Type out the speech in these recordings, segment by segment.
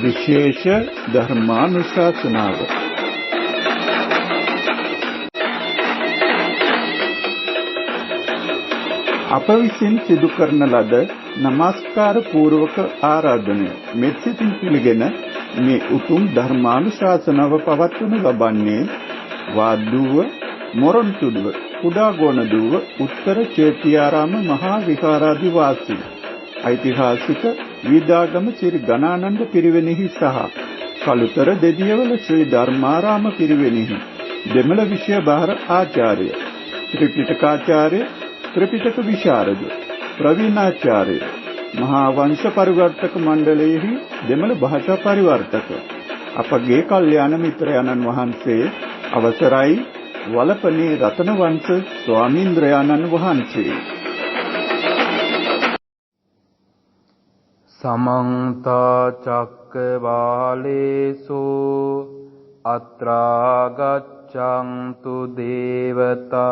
विशेष धर्मानुशासनाव අප විසින් සිදු කරන ලද නමස්කාර පූර්වක ආරාධනය මෙත්සිතින් පිළිගෙන මේ උතුම් ධර්මානුශාසනාව පවත්වනු ලබන්නේ වාද්දුව මොරොන්තුඩුව කුඩාගෝනදුව උත්තර චේතියාරාම මහා විහාරාධිවාසී ඓතිහාසික විදාගම ශ්‍රී ගණානන්ද පිරිවෙනෙහි සහ කළුතර දෙදියවල ශ්‍රී ධර්මාරාම පිරිවෙනෙහි දෙමළ විෂය භාර ආචාර්ය ත්‍රිපිටකාචාර්ය ත්‍රිපිටක විශාරද ප්‍රවීණාචාර්ය මහා වංශ පරිවර්තක මණ්ඩලයේහි දෙමළ භාෂා පරිවර්තක අපගේ කල්යාණ මිත්‍රයන්න් වහන්සේ අවසරයි වලපනේ රතනවංශ ස්වාමීන්ද්‍රයන්න් වහන්සේ समन्त चक्रवालेषु अत्रा गच्छन्तु देवता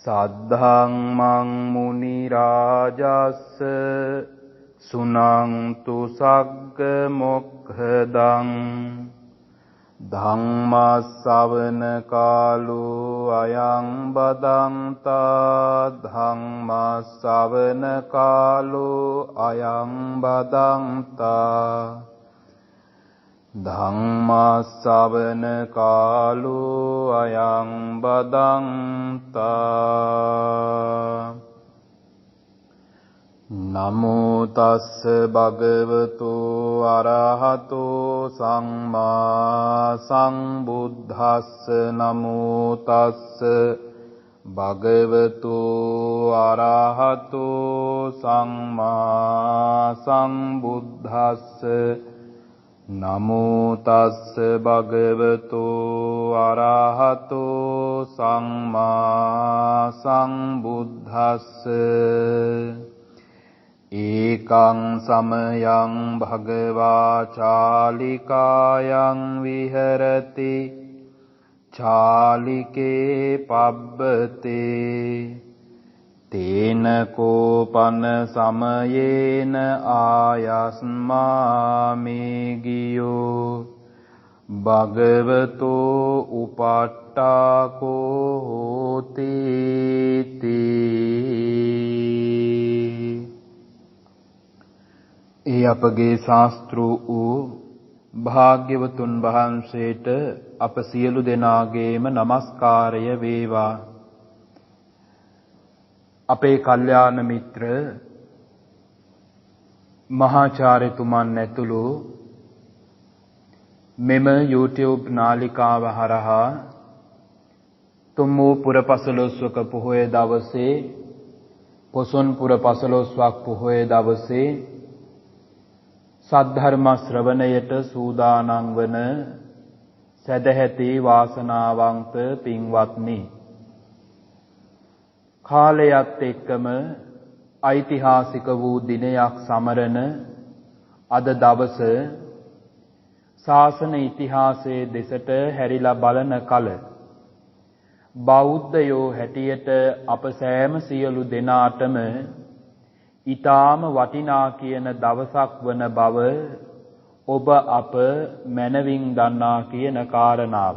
सद्धम्मं मुनि राजस् सुनन्तु सग्ग मोक्षदं धम्मश्रवण कालो अयं बदन्ता धम्मश्रवण कालो अयं बदन्ता धम्मश्रवण कालो अयं बदन्ता नमो तस् भगवतो अरहतो सम्मा सम्बुद्धस्स नमो तस् भगवतो अरहतो सम्मा सम्बुद्धस्स नमो तस् भगवतो अरहतो सम्मा सम्बुद्धस्स एकं समयं भगवा चालिकायां विहरति चालिके पब्बते तेन कोपन समयेन आयस्मामे गियो भगवतो उपट्टाको होति ඒ අපගේ ශාස්ත්‍රු වූ භාග්‍යවතුන් වහන්සේට අප සියලු දෙනාගේම নমස්කාරය වේවා. අපේ කල්යාණ මිත්‍ර මහාචාර්යතුමන් ඇතුළු මෙම YouTube නාලිකාව හරහා තුන් වූ පුරපසළොස්වක පොහොය දවසේ පොසොන් පුර පසළොස්වක් පොහොය දවසේ සද්ධර්ම ශ්‍රවණයට සූදානම් වන සදැහැති වාසනාවන්ත පින්වත්නි, කාලයත් එක්කම ඓතිහාසික වූ දිනයක් සමරන අද දවස ශාසන ඉතිහාසයේ දෙසට හැරිලා බලන කල බෞද්ධයෝ හැටියට අප සෑම සියලු දෙනාටම ඊටාම වටිනා කියන දවසක් වන බව ඔබ අප මනවින් දන්නා කියන කාරණාව.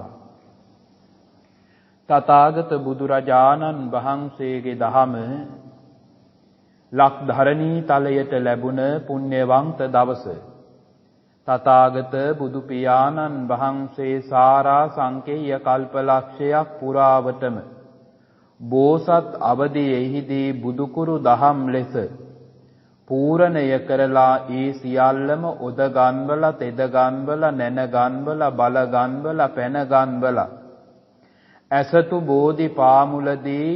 තථාගත බුදුරජාණන් වහන්සේගේ දහම ලක් ධරණී තලයට ලැබුණ පුණ්‍යවන්ත දවස. තථාගත බුදු පියාණන් වහන්සේ සාරා සංකේය කල්පලක්ෂයක් පුරාවටම බෝසත් අවදීෙහිදී බුදුකුරු දහම් ලෙස පූර්ණය කරලා ඒ සියල්ලම ඔද ගන්වලා තෙද ගන්වලා නැන ගන්වලා බල ගන්වලා පැන ගන්වලා ඇසතු බෝධි පාමුලදී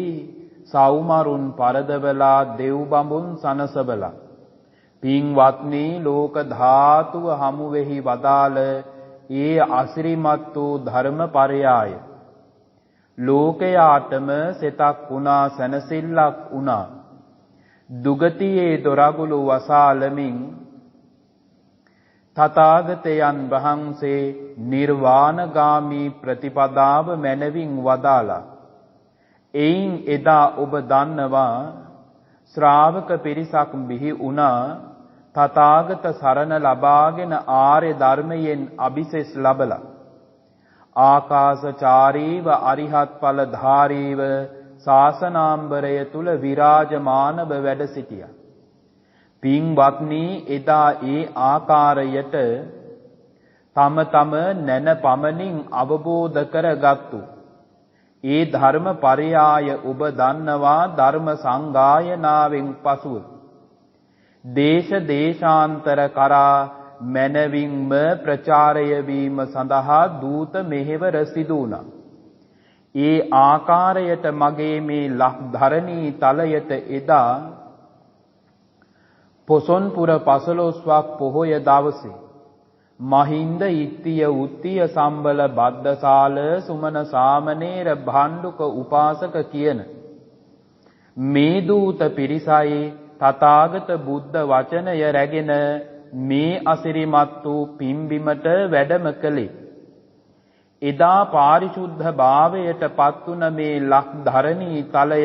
සවුමරුන් පරදවලා දෙව් බඹුන් සනසවලා පින්වත්නි ලෝක ධාතුව හමු වෙහි වදාළ ඒ අසිරිමත් වූ ධර්ම පරයාය ලෝකයාටම සෙතක් වුණා සනසිල්ලක් වුණා දුගතියේ දොරගුළු වසාලමින් තථාගතයන් වහන්සේ නිර්වාණගාමී ප්‍රතිපදාව මැනවින් වදාලා. එයින් එදා ඔබ දන්නවා ශ්‍රාවක පිරිසක් බිහි වුණා තථාගත සරණ ලබාගෙන ආර්ය ධර්මයෙන් අභිසෙස් ලබලා ආකාශචාරීව අරිහත් ඵල ධාරීව ශාසනාම්බරය තුල විරාජමානව වැඩ සිටියා. පින්වත්නි, එදා ඒ ආකාරයට තම තම නැන පමණින් අවබෝධ කරගත්තු ඒ ධර්ම පරයාය ඔබ දන්නවා. ධර්ම සංගායනාවෙන් පසුව දේශ දේශාන්තර කරා මනවින්ම ප්‍රචාරය වීම සඳහා දූත මෙහෙවර සිදු වුණා. ඒ ආකාරයට මගේ මේ ධරණී තලයට එදා පොසොන්පුර 15ක් පොහොය දවසේ මහින්ද ඉත්තිය උත්තිය සම්බල බද්දසාල සුමන සාමණේර භාණ්ඩුක උපාසක කියන මේ දූත පිරිසයි තථාගත බුද්ධ වචනය රැගෙන මේ අසිරිමත් වූ පිම්බිමට වැඩම කළේ. එදා පාරිශුද්ධ භාවයට පත්වුන මේ ලක්ධරණී තලය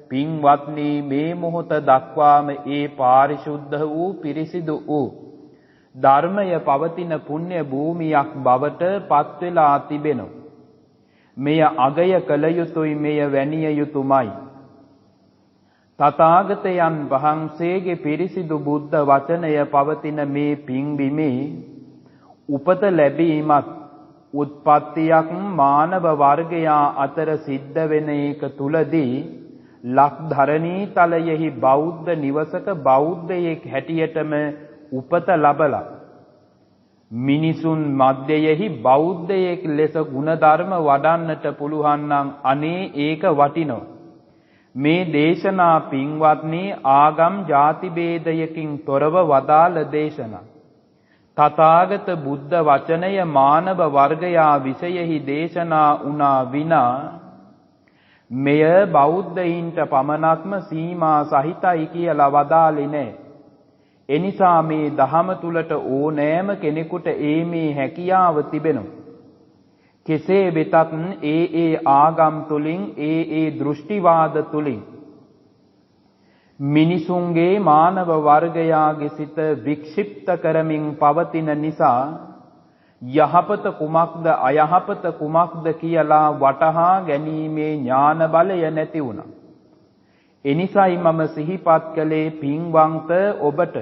පින්වත්නි මේ මොහොත දක්වාම ඒ පාරිශුද්ධ වූ පිරිසිදු වූ ධර්මය පවතින පුණ්‍ය භූමියක් බවට පත් වෙලා තිබෙනවා. මෙය අගය කළ යුතුයි, මෙය වැනිය යුතුයමයි. තථාගතයන් වහන්සේගේ පිරිසිදු බුද්ධ වචනය පවතින මේ පින්බිමේ උපත ලැබීමත් උත්පත්තියක් මානව වර්ගයා අතර සිද්ධ වෙන එක තුලදී ලක්ධරණී තලයෙහි බෞද්ධ නිවසක බෞද්ධයෙක් හැටියටම උපත ලබලා මිනිසුන් මැදයෙහි බෞද්ධයෙක් ලෙස ගුණධර්ම වඩන්නට පුළුවන් නම් අනේ ඒක වටිනවා. මේ දේශනා පින්වත්නි ආගම් ಜಾති ભેදයකින් තොරව වදාළ දේශනා. තථාගත බුද්ධ වචනය මානව වර්ගයා විෂයෙහි දේශනා වුණා විනා මෙය බෞද්ධයින්ට පමණක්ම සීමා සහිතයි කියලා වදාළේ නැහැ. එනිසා මේ දහම තුලට ඕනෑම කෙනෙකුට මේ හැකියාව තිබෙනවා. කෙසේ වෙතත් ඒ ආගම් තුලින් ඒ දෘෂ්ටිවාද තුලින් මිනිසුන්ගේ මානව වර්ගයාගේ සිත වික්ෂිප්ත කරමින් පවතින නිසා යහපත කුමක්ද අයහපත කුමක්ද කියලා වටහා ගැනීමේ ඥාන බලය නැති වුණා. එනිසායි මම සිහිපත් කළේ පින්වන්ත ඔබට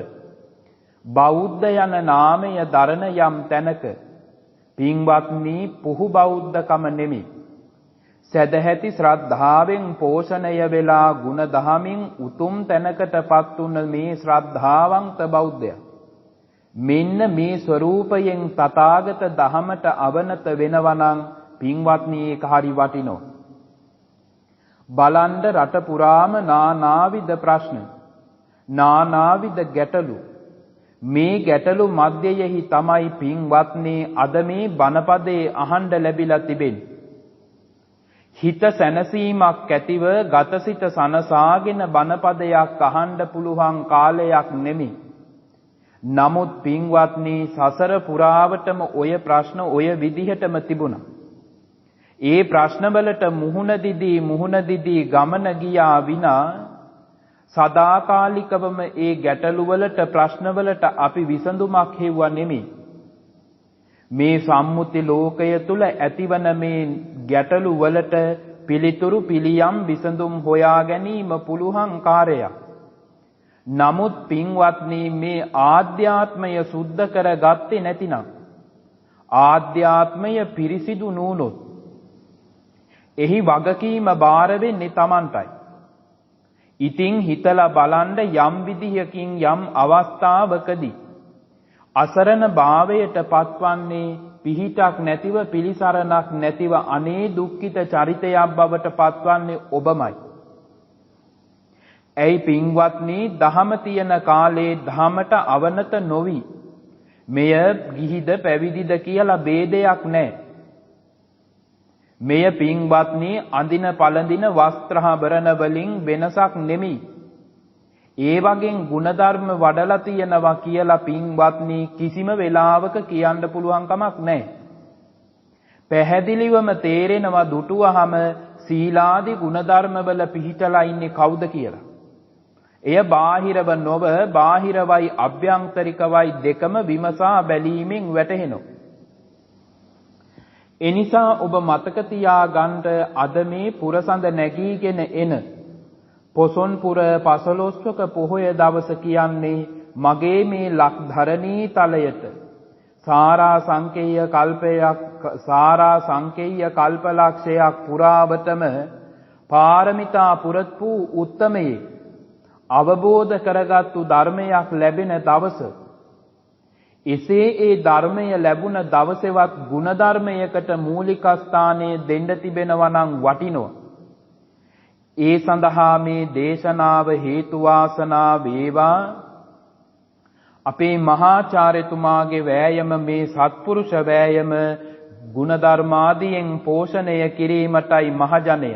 බෞද්ධ යන නාමය දරන යම් තැනක පින්වත්නි පුහු බෞද්ධකම නෙමෙයි සදැහැති ශ්‍රද්ධාවෙන් පෝෂණය වෙලා ගුණ දහමින් උතුම් තැනකටපත් වුණ මේ ශ්‍රද්ධාවන්ත බෞද්ධයා මෙන්න මේ ස්වરૂපයෙන් තථාගත දහමට අවනත වෙනවා නම් පින්වත්නි ඒක හරි වටිනවා. බලන්න රට පුරාම නානාවිද ප්‍රශ්න නානාවිද ගැටලු මේ ගැටලු මැදයෙහි තමයි පින්වත්නි අද මේ බණපදේ අහන්න ලැබිලා තිබෙන්නේ. හිත සැනසීමක් ඇතිව ගතසිත සනසාගෙන බණපදයක් අහන්න පුළුවන් කාලයක් නෙමෙයි. නමුත් පින්වත්නි සසර පුරාවටම ඔය ප්‍රශ්න ඔය විදිහටම තිබුණා. ඒ ප්‍රශ්නවලට මුහුණ දිදී ගමන ගියා විනා සදාකාලිකවම ඒ ගැටලුවලට ප්‍රශ්නවලට අපි විසඳුමක් හෙව්වා නෙමෙයි. මේ සම්මුති ලෝකය තුල ඇතිවන මේ ගැටලු වලට පිළිතුරු පිළියම් විසඳුම් හොයා ගැනීම පුළුවන් කාර්යයක්. නමුත් පින්වත්නි මේ ආධ්‍යාත්මය සුද්ධ කරගත්තේ නැතිනම් ආධ්‍යාත්මය පිරිසිදු නුනොත් එහි වගකීම බාර වෙන්නේ Tamanටයි. ඉතින් හිතලා බලන්න යම් විදිහකින් යම් අවස්ථාවකදී අසරණ භාවයට පත්වන්නේ පිහිටක් නැතිව පිළිසරණක් නැතිව අනේ දුක්ඛිත චරිතයක් බවට පත්වන්නේ ඔබමයි. ඇයි පින්වත්නි දහම තියෙන කාලේ දහමට අවනත නොවි මෙය ගිහිද පැවිදිද කියලා ભેදයක් නැහැ. මෙය පින්වත්නි අඳින පළඳින වස්ත්‍රාභරණ වලින් වෙනසක් නෙමෙයි. ඒ වගේ ಗುಣධර්ම වඩලා තියෙනවා කියලා පින්වත්නි කිසිම වෙලාවක කියන්න පුළුවන් කමක් නැහැ. පැහැදිලිවම තේරෙනවා දුටුවහම සීලාදී ಗುಣධර්ම වල පිහිටලා ඉන්නේ කවුද කියලා. එය බාහිරව නොව බාහිරවයි අභ්‍යන්තරිකවයි දෙකම විමසා බැලීමෙන් වැටහෙනවා. එනිසා ඔබ මතක තියාගන්න අද මේ පුරසඳ නැගීගෙන එන පොසොන් පුර 15ක පොහොය දවස කියන්නේ මගේ මේ ලක්ධරණී තලයට සාරා සංකේය කල්පලක්ෂයක් පුරාවටම පාරමිතා පුරත්පු උත්තමයේ අවබෝධ කරගත්තු ධර්මයක් ලැබෙන දවස. එසේ ඒ ධර්මය ලැබුණ දවසේවත් ගුණ ධර්මයකට මූලික ස්ථානයේ දෙන්න තිබෙනවා නම් වටිනවා. ඒ සඳහා මේ දේශනාව හේතු වාසනා වේවා. අපේ මහාචාර්යතුමාගේ වෑයම මේ සත්පුරුෂ වෑයම ගුණ ධර්මාදියෙන් පෝෂණය කිරීමටයි මහජනය.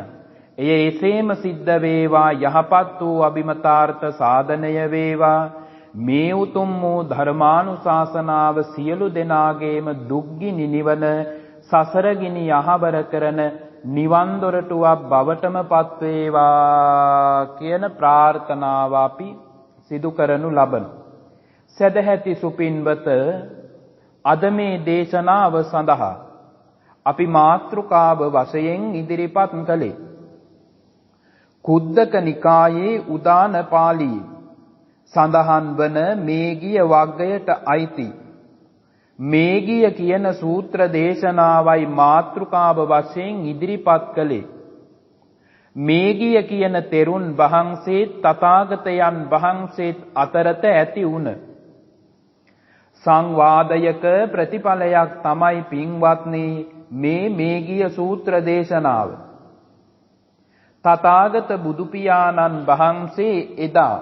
එය එසේම සිද්ධ වේවා. යහපත් වූ අභිමතාර්ථ සාධනය වේවා. මේ උතුම් වූ ධර්මානුශාසනාව සියලු දෙනාගේම දුක්ගිනි නිවන සසරගිනි යහබර කරන නිවන් දොරටුවක් බවටම පත් වේවා කියන ප්‍රාර්ථනාව අපි සිදු කරනු ලබන. සදැහැති සුපින්වත, අද මේ දේශනාව සඳහා අපි මාතෘකාව වශයෙන් ඉදිරිපත් කළේ කුද්දක නිකායේ උදාන පාළියේ සඳහන් වන මේගිය වග්ගයට අයිති මේගිය කියන සූත්‍ර දේශනාවයි මාතෘකාව වශයෙන් ඉදිරිපත් කළේ. මේගිය කියන තෙරුන් වහන්සේත් තථාගතයන් වහන්සේත් අතරත ඇති වුණ සංවාදයක ප්‍රතිඵලයක් තමයි පින්වත්නි මේ මේගිය සූත්‍ර දේශනාව. තථාගත බුදු පියාණන් වහන්සේ එදා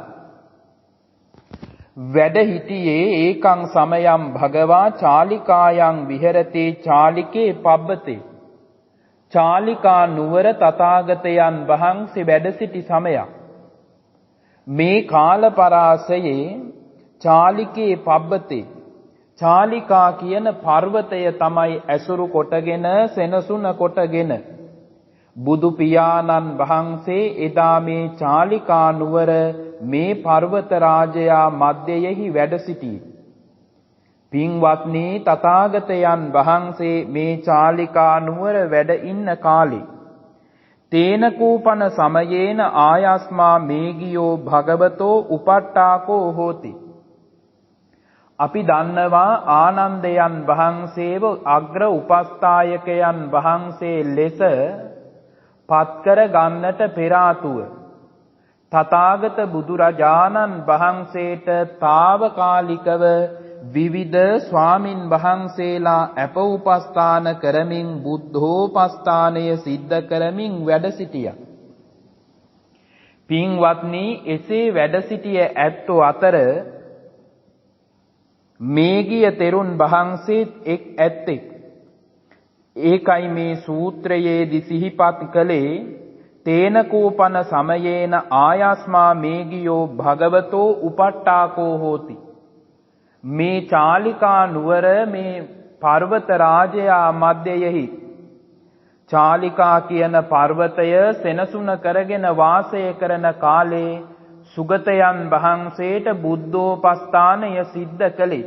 වැඩ හිටියේ ඒකං සමයම් භගවා චාලිකායන් විහෙරති චාලිකේ පබ්බතේ. චාලිකා නුවර තථාගතයන් වහන්සේ වැඩ සිටි සමයක්. මේ කාල පරාසයේ චාලිකේ පබ්බතේ, චාලිකා කියන පර්වතය තමයි ඇසුරු කොටගෙන සෙනසුන කොටගෙන බුදු පියාණන් වහන්සේ එදා මේ චාලිකා නුවර මේ පර්වත රාජයා මැදයෙහි වැඩ සිටී. පින්වත්නි, තථාගතයන් වහන්සේ මේ චාලිකා නුවර වැඩ ඉන්න කාලේ තේන කූපන සමයේන ආයස්මා මේගියෝ භගවතෝ උපට්ඨාකෝ හෝති. අපි දන්නවා ආනන්දයන් වහන්සේව අග්‍ර උපස්ථායකයන් වහන්සේ ලෙස පත්කර ගන්නට පෙර ආතුව තථාගත බුදුරජාණන් වහන්සේට తాවකාලිකව විවිධ ස්වාමින් වහන්සේලා අප උපස්ථාන කරමින් බුද්ධෝපස්ථානය සිද්ධ කරමින් වැඩ සිටියා. පින්වත්නි, එසේ වැඩ සිටිය ඇත්තෝ අතර මේගිය තෙරුන් වහන්සේත් එක් ඇත්තෙක්. ඒකයි මේ සූත්‍රයේදී සිහිපත් කළේ තේන කූපන සමයේන ආයස්මා මේගියෝ භගවතෝ උපට්ඨාකෝ හෝති. මේ චාලිකා නුවර මේ පර්වත රාජයා මැදයෙහි චාලිකා කියන පර්වතය සෙනසුන කරගෙන වාසය කරන කාලේ සුගතයන් වහන්සේට බුද්ධෝපස්ථානය සිද්ධ කළේ.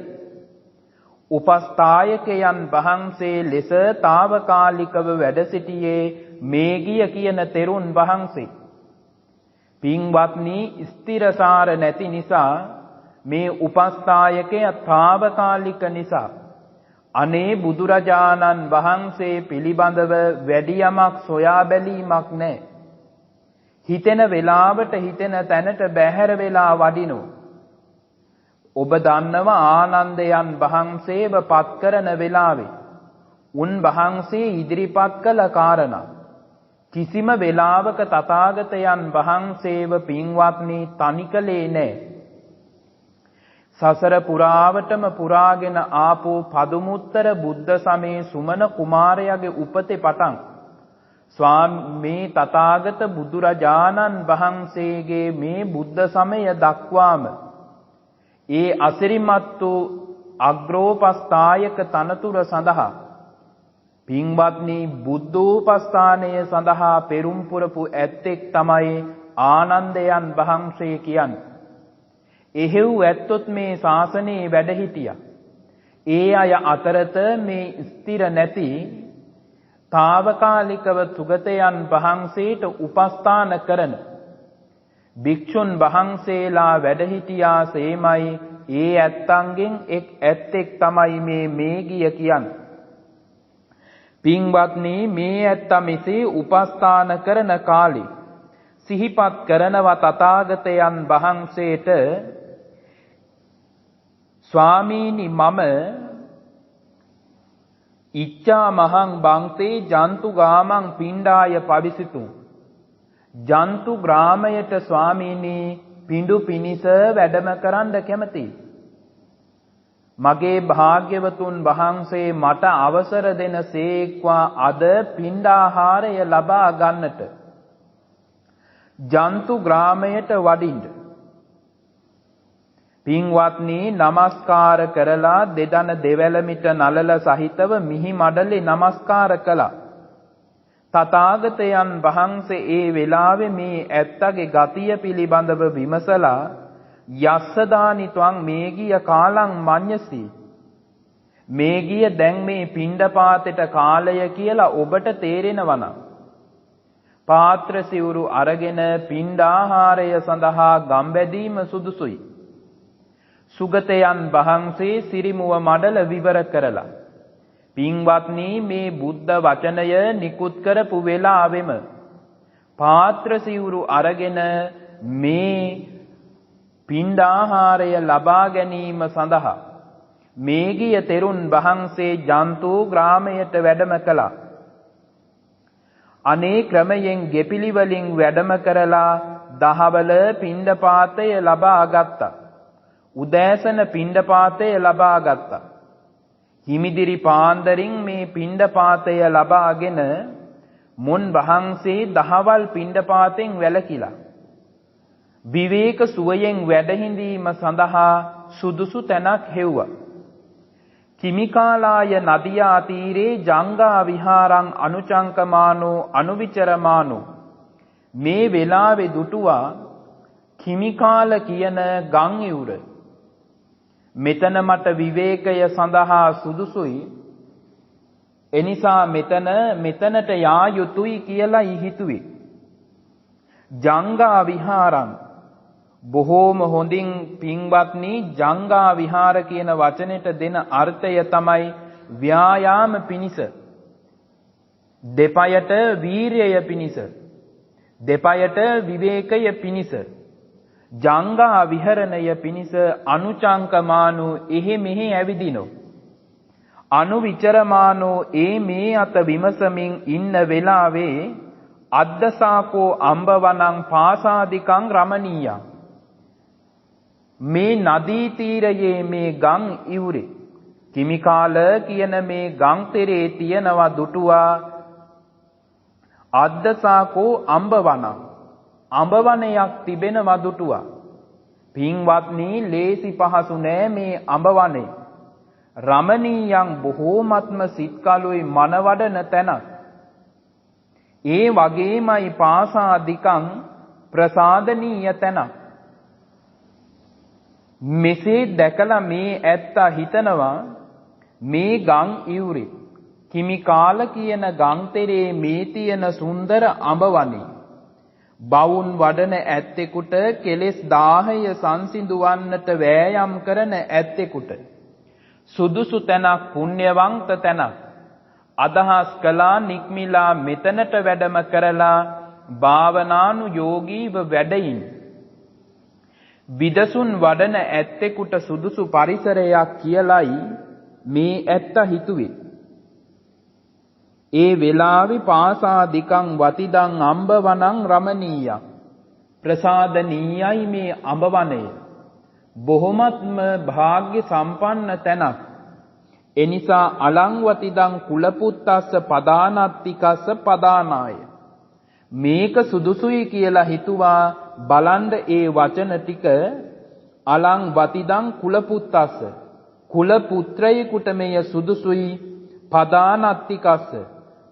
උපස්ථායකයන් වහන්සේ ලෙස తాවකාලිකව වැඩ සිටියේ මේගිය කියන තෙරුන් වහන්සේ. පින්වත්නි, ස්ථිරසාර නැති නිසා මේ උපස්ථායකයා తాවකාලික නිසා අනේ බුදුරජාණන් වහන්සේ පිළිබඳව වැඩි යමක් සොයා බැලීමක් නැහැ. හිතෙන වෙලාවට හිතෙන තැනට බැහැර වෙලා වඩිනවා. ඔබ දන්නවා ආනන්දයන් වහන්සේව පත් කරන වෙලාවේ උන් වහන්සේ ඉදිරිපත් කළ කාරණා කිසිම වෙලාවක තථාගතයන් වහන්සේව පින්වත්නි තනිකලේ නැහැ. සසර පුරාවටම පුරාගෙන ආපු පදුමුත්තර බුද්ධ සමයේ සුමන කුමාරයාගේ උපතේ පටන් ස්වාමී තථාගත බුදුරජාණන් වහන්සේගේ මේ බුද්ධ සමය දක්වාම ඒ අසිරිමත් වූ අග්‍රෝපස්ථායක තනතුර සඳහා පින්වත්නි බුද්ධෝපස්ථානය සඳහා පෙරම් පුරපු ඇත්තෙක් තමයි ආනන්දයන් වහන්සේ කියන්නේ. එහෙව් ඇත්තොත් මේ ශාසනයේ වැඩ හිටියා. ඒ අය අතරත මේ ස්ථිර නැති తాවකාලිකව සුගතයන් වහන්සේට උපස්ථාන කරන භික්ෂුන් වහන්සේලා වැඩ හිටියා සේමයි ඒ ඇත්තන්ගෙන් එක් ඇත්තෙක් තමයි මේ ගිය කියන්නේ. පින්වත්නි, මේ ඇත්ත මෙසේ උපස්ථාන කරන කාලේ සිහිපත් කරනවා තථාගතයන් වහන්සේට, ස්වාමීනි මම ඉච්ඡා මහං බන්තේ ජන්තු ගාමං පිණ්ඩාය පවිසිතු. ජන්තු ග්‍රාමයට ස්වාමීනි පිඬු පිනිස වැඩම කරන්න කැමතියි. මගේ භාග්‍යවතුන් වහන්සේ මට අවසර දෙන සේක්වා අද පිණ්ඩාහාරය ලබා ගන්නට ජන්තු ග්‍රාමයට වඩින්න. පින්වත්නි, නමස්කාර කරලා දෙදන දෙවැලමිට නලල සහිතව මිහි මඩලේ නමස්කාර කළා. තථාගතයන් වහන්සේ ඒ වෙලාවේ මේ ඇත්තගේ ගතිය පිළිබඳව විමසලා යස්සදානි ත්වං මේ ගිය කාලං මඤ්ඤසි. මේ ගිය දැන් මේ පිණ්ඩපාතේට කාලය කියලා ඔබට තේරෙනවා නම් පාත්‍ර සිවුරු අරගෙන පිණ්ඩාහාරය සඳහා ගම්බැදීම සුදුසුයි. සුගතයන් වහන්සේ සිරිමුව මඩල විවර කරලා, පින්වත්නි මේ බුද්ධ වචනය නිකුත් කරපු වෙලාවෙම පාත්‍ර සිවුරු අරගෙන මේ පිණ්ඩාහාරය ලබා ගැනීම සඳහා මේ ගිය තෙරුන් වහන්සේ ජන්තු ග්‍රාමයට වැඩම කළා. අනේ ක්‍රමයෙන් ගෙපිලි වලින් වැඩම කරලා දහවල පිණ්ඩපාතය ලබා ගත්තා. උදෑසන පිණ්ඩපාතය ලබා ගත්තා. හිමිදිරි පාන්දරින් මේ පිණ්ඩපාතය ලබාගෙන මුන් වහන්සේ දහවල් පිණ්ඩපාතෙන් වැළකීලා විවේක සුවයෙන් වැඩ හිඳීම සඳහා සුදුසු තැනක් හෙව්වා. කිමිකාලාය නදියා තීරේ ජංගා විහාරං අනුචංකමානෝ අනුවිචරමානෝ. මේ වෙලාවේ දුටුවා කිමිකාල කියන ගම් ඉවුර. මෙතන මට විවේකය සඳහා සුදුසුයි. එනිසා මෙතනට යා යුතුයි කියලා හිතුවේ. ජංගා විහාරං, බොහෝම හොඳින් පින්වත්නි, ජංගා විහාර කියන වචනෙට දෙන අර්ථය තමයි ව්‍යායාම පිණිස, දෙපයට වීරිය පිණිස, දෙපයට විවේකය පිණිස, ජංගා විහරණය පිණිස අනුචංකමානෝ එහි මෙහි ඇවිදිනෝ, අනුවිචරමානෝ මේ අත විමසමින් ඉන්න වෙලාවේ අද්දසාකෝ අම්බවනං පාසාදිකං රමණීයං. මේ නදී තීරයේ මේ ගම් ඉවුරේ කිමිකාල කියන මේ ගම් තෙරේ තියනවා දුටුවා අද්දසාකෝ අම්බවනං, අඹවනයක් තිබෙනවා දුටුවා. පින්වත්නි, ලේසි පහසු නෑ මේ අඹවනේ. රමණීයං, බොහෝමත්ම සිත්කලුයි මනවඩන තැනක්. ඒ වගේමයි පාසාදිකං, ප්‍රසාදනීය තැනක්. මෙසේ දැකලා මේ ඇත්ත හිතනවා මේ ගම් ඉවුරේ කිමිකාල කියන ගම් තෙරේ මේ තියෙන සුන්දර අඹවනේ බවුන් වඩන ඇත්තෙකුට, කෙලෙස් 1000 සංසිඳවන්නට වෑයම් කරන ඇත්තෙකුට සුදුසු තැනක්, පුණ්‍යවන්ත තැනක්. අදහස් කළා නික්මිලා මෙතනට වැඩම කරලා භාවනානුයෝගීව වැඩින් විදසුන් වඩන ඇත්තෙකුට සුදුසු පරිසරයක් කියලයි මේ ඇත්ත හිතුවේ. ඒ වෙලාවේ පාසාදිකං වතිදං අම්බවනං රමණීයං, ප්‍රසාදනීයයි මේ අඹවනය, බොහොමත්ම භාග්‍ය සම්පන්න තැනක්. එනිසා අලංවතිදං කුලපුත්තස්ස පදානත්තිකස්ස පදානාය. මේක සුදුසුයි කියලා හිතුවා. බලන්න ඒ වචන ටික, අලං වතිදං කුලපුත්තස්ස, කුල පුත්‍රයෙකුට මෙය සුදුසුයි. පදානත්තිකස්ස,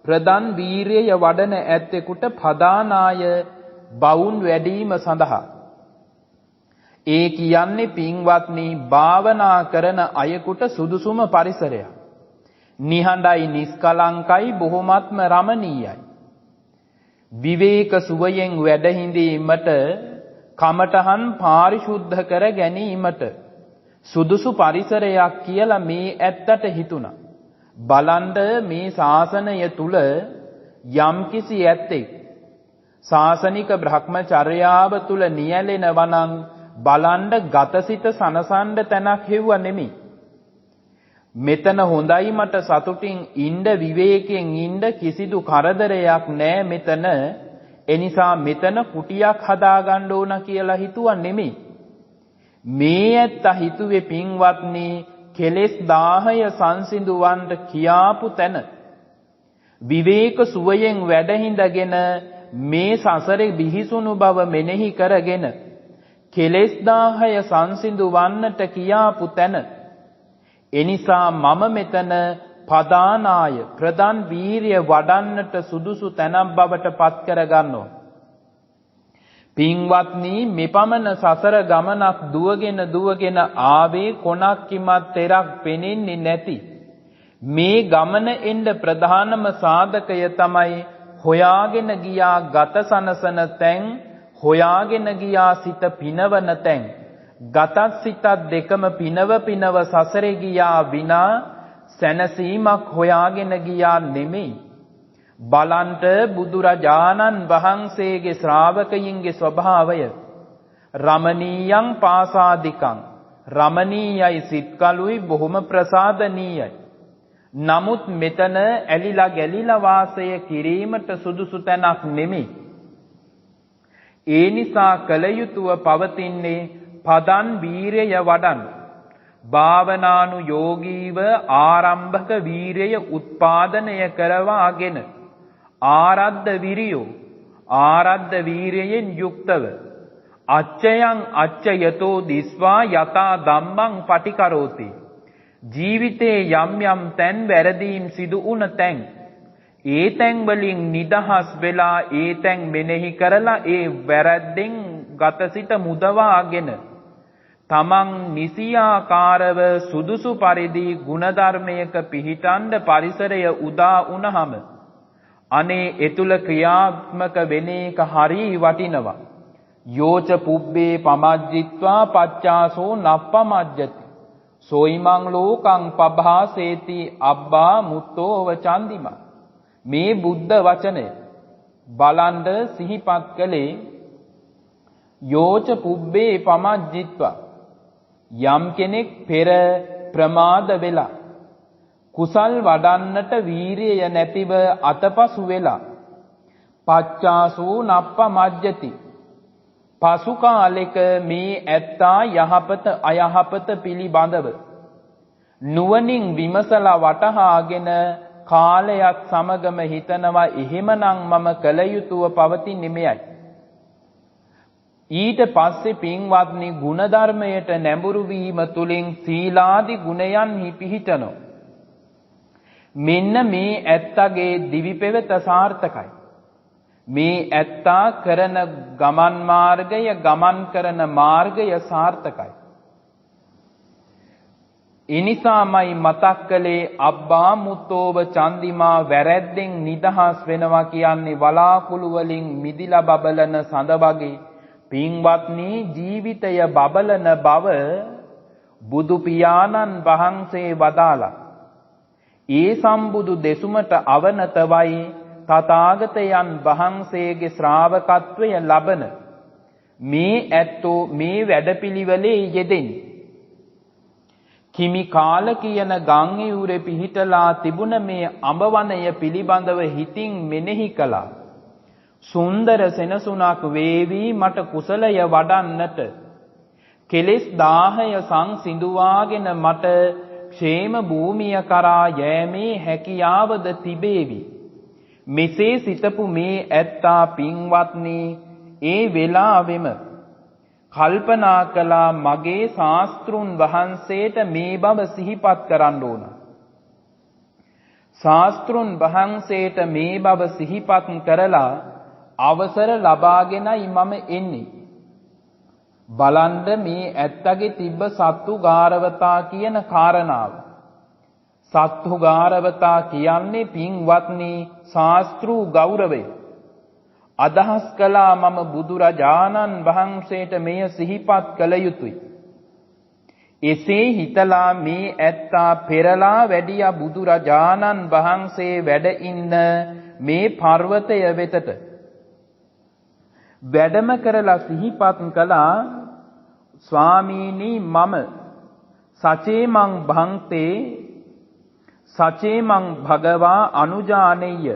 ප්‍රදන් වීරිය වඩන ඇත්තෙකුට පදානාය, බවුන් වැඩිම සඳහා. ඒ කියන්නේ පින්වත්නි භාවනා කරන අයෙකුට සුදුසුම පරිසරයක්. නිහඬයි නිස්කලංකයි බොහොමත්ම රමණීයයි. විවේක සුවයෙන් වැඩ හිඳීමට කමඨහන් පාරිශුද්ධ කර ගැනීමට සුදුසු පරිසරයක් කියලා මේ ඇත්තට හිතුණා. බලන්න මේ ශාසනය තුල යම්කිසි ඇත්තෙක් ශාසනික බ්‍රහ්මචර්යාව තුල නියැලෙනවා නම් බලන්න ගතසිත සනසන්න තැනක් හෙව්වා නෙමෙයි. මෙතන හොඳයි මට සතුටින් ඉන්න විවේකයෙන් ඉන්න කිසිදු කරදරයක් නැහැ මෙතන. එනිසා මෙතන කුටියක් හදාගන්න ඕන කියලා හිතුවා නෙමෙයි. මේ ඇත්ත හිතුවේ පින්වත්නි කෙලෙස් 10 සංසිඳුවන්ට කියාපු තැන. විවේක සුවයෙන් වැඩ හිඳගෙන මේ සසරේ බිහිසුණු බව මෙනෙහි කරගෙන කෙලෙස් 10 සංසිඳුවන්නට කියාපු තැන. එනිසා මම මෙතන පදානාය ප්‍රධාන වීරිය වඩන්නට සුදුසු තැනක් බවට පත් කර ගන්නවා. පින්වත්නි මෙපමණ සසර ගමනක් දුවගෙන ආවේ කොනක් කිමත් තෙරක් පෙනෙන්නේ නැති මේ ගමන එන්න ප්‍රධානම සාධකය තමයි හොයාගෙන ගියා ගත සනසන තැන්, හොයාගෙන ගියා සිත පිනවන තැන්. ගතත් සිතත් දෙකම පිනව සසරේ ගියා විනා සැනසීමක් හොයාගෙන ගියා නෙමෙයි. බලන්ට බුදුරජාණන් වහන්සේගේ ශ්‍රාවකයින්ගේ ස්වභාවය රමණීයං පාසාදිකං, රමණීයයි සිත්කලුයි බොහොම ප්‍රසාදනීයයි. නමුත් මෙතන ඇලිලා ගැලිලා වාසය කිරීමට සුදුසු තැනක් නෙමෙයි. ඒ නිසා කල යුතුව පවතින්නේ පදන් වීරය වඩන්. භාවනානු යෝගීව ආරම්භක වීරය උත්පාදනය කරවාගෙන ආරද්ධ විරියෝ ආරද්ධ වීරයෙන් යුක්තව අච්චයන් අච්චයතෝ දිස්වා යතා ධම්මං පටිකරෝති. ජීවිතේ යම් තැන් වැරදීම් සිදු වුණ තැන් ඒ තැන් වලින් නිදහස් වෙලා ඒ තැන් මෙනෙහි කරලා ඒ වැරද්දෙන් ගතසිත මුදවාගෙන තමන් නිසියාකාරව සුදුසු පරිදි ගුණධර්මයක පිහිටන්ඩ පරිසරය උදා වුණහම අනේ එතුල ක්‍රියාත්මක වෙන එක හරි වටිනවා. යෝච පුබ්බේ පමජ්ජිත්වා පච්චාසෝ නප්පමජ්ජති සෝයිමං ලෝකං පභාසේති අබ්බා මුත්තෝව චන්දිමා. මේ බුද්ධ වචනය බලන්ඩ සිහිපත් කළේ යෝච පුබ්බේ පමජ්ජිත්වා යම් කෙනෙක් පෙර ප්‍රමාද වෙලා කුසල් වඩන්නට වීරිය නැතිව අතපසු වෙලා පච්චාසෝ නප්පමජ්ජති පසු කාලෙක මේ ඇත්තා යහපත අයහපත පිළිබඳව නුවණින් විමසලා වටහාගෙන කාලයක් සමගම හිතනවා එහෙමනම් මම කල යුතුව පවතින්නේ මෙයයි. ඊට පස්සේ පින්වත්නි ගුණධර්මයට නැඹුරු වීම තුලින් සීලාදි ගුණයන්හි පිහිටනවා. මෙන්න මේ ඇත්තගේ දිවි පෙවත සාර්ථකයි. මේ ඇත්තා කරන ගමන් මාර්ගය සාර්ථකයි. එනිසාමයි මතක් කළේ අබ්බා මුත්තෝව චන්දිමා වැරැද්දෙන් නිදහස් වෙනවා කියන්නේ වලාකුළු වලින් මිදිලා බබලන සඳ වගේ. පින්වත්නි ජීවිතය බබලන බව බුදු පියාණන් වහන්සේ වදාලා. ඒ සම්බුදු දෙසුමට අවනතවයි තථාගතයන් වහන්සේගේ ශ්‍රාවකත්වය ලබන මේ ඇත්තෝ මේ වැඩපිළිවෙලේ යෙදෙන්නේ. කිමි කාල කියන ගම් යුරේ පිහිටලා තිබුණ මේ අඹවනය පිළිබඳව හිතින් මෙනෙහි කළා. සුන්දර සෙනසුණක් වේවි මට කුසලය වඩන්නට කෙලෙස් 10 සංසිඳුවාගෙන මට ക്ഷേම භූමිය කරා යෑමේ හැකියාවද තිබේවි. මෙසේ සිතපු මේ ඇත්තා පින්වත්නි ඒ වෙලාවෙම කල්පනා කළා මගේ ශාස්ත්‍රුන් වහන්සේට මේ බව සිහිපත් කරන්න ඕන. ශාස්ත්‍රුන් වහන්සේට මේ බව සිහිපත් කරලා අවසර ලබාගෙනයි මම එන්නේ. බලන්න මේ ඇත්තගේ තිබ්බ සත්තු ගාරවතා කියන කාරණාව. සත්තු ගාරවතා කියන්නේ පින්වත්නි ශාස්ත්‍රු ගෞරවය. අදහස් කළා මම බුදුරජාණන් වහන්සේට මෙය සිහිපත් කළ යුතුය. එසේ හිතලා මේ ඇත්තා පෙරලා වැඩියා බුදුරජාණන් වහන්සේ වැඩ ඉන්න මේ පර්වතය වෙතට. වැඩම කරලා සිහිපත් කළා ස්වාමීනි මම සචේමං භංතේ සචේමං භගවා අනුජානෙය්‍ය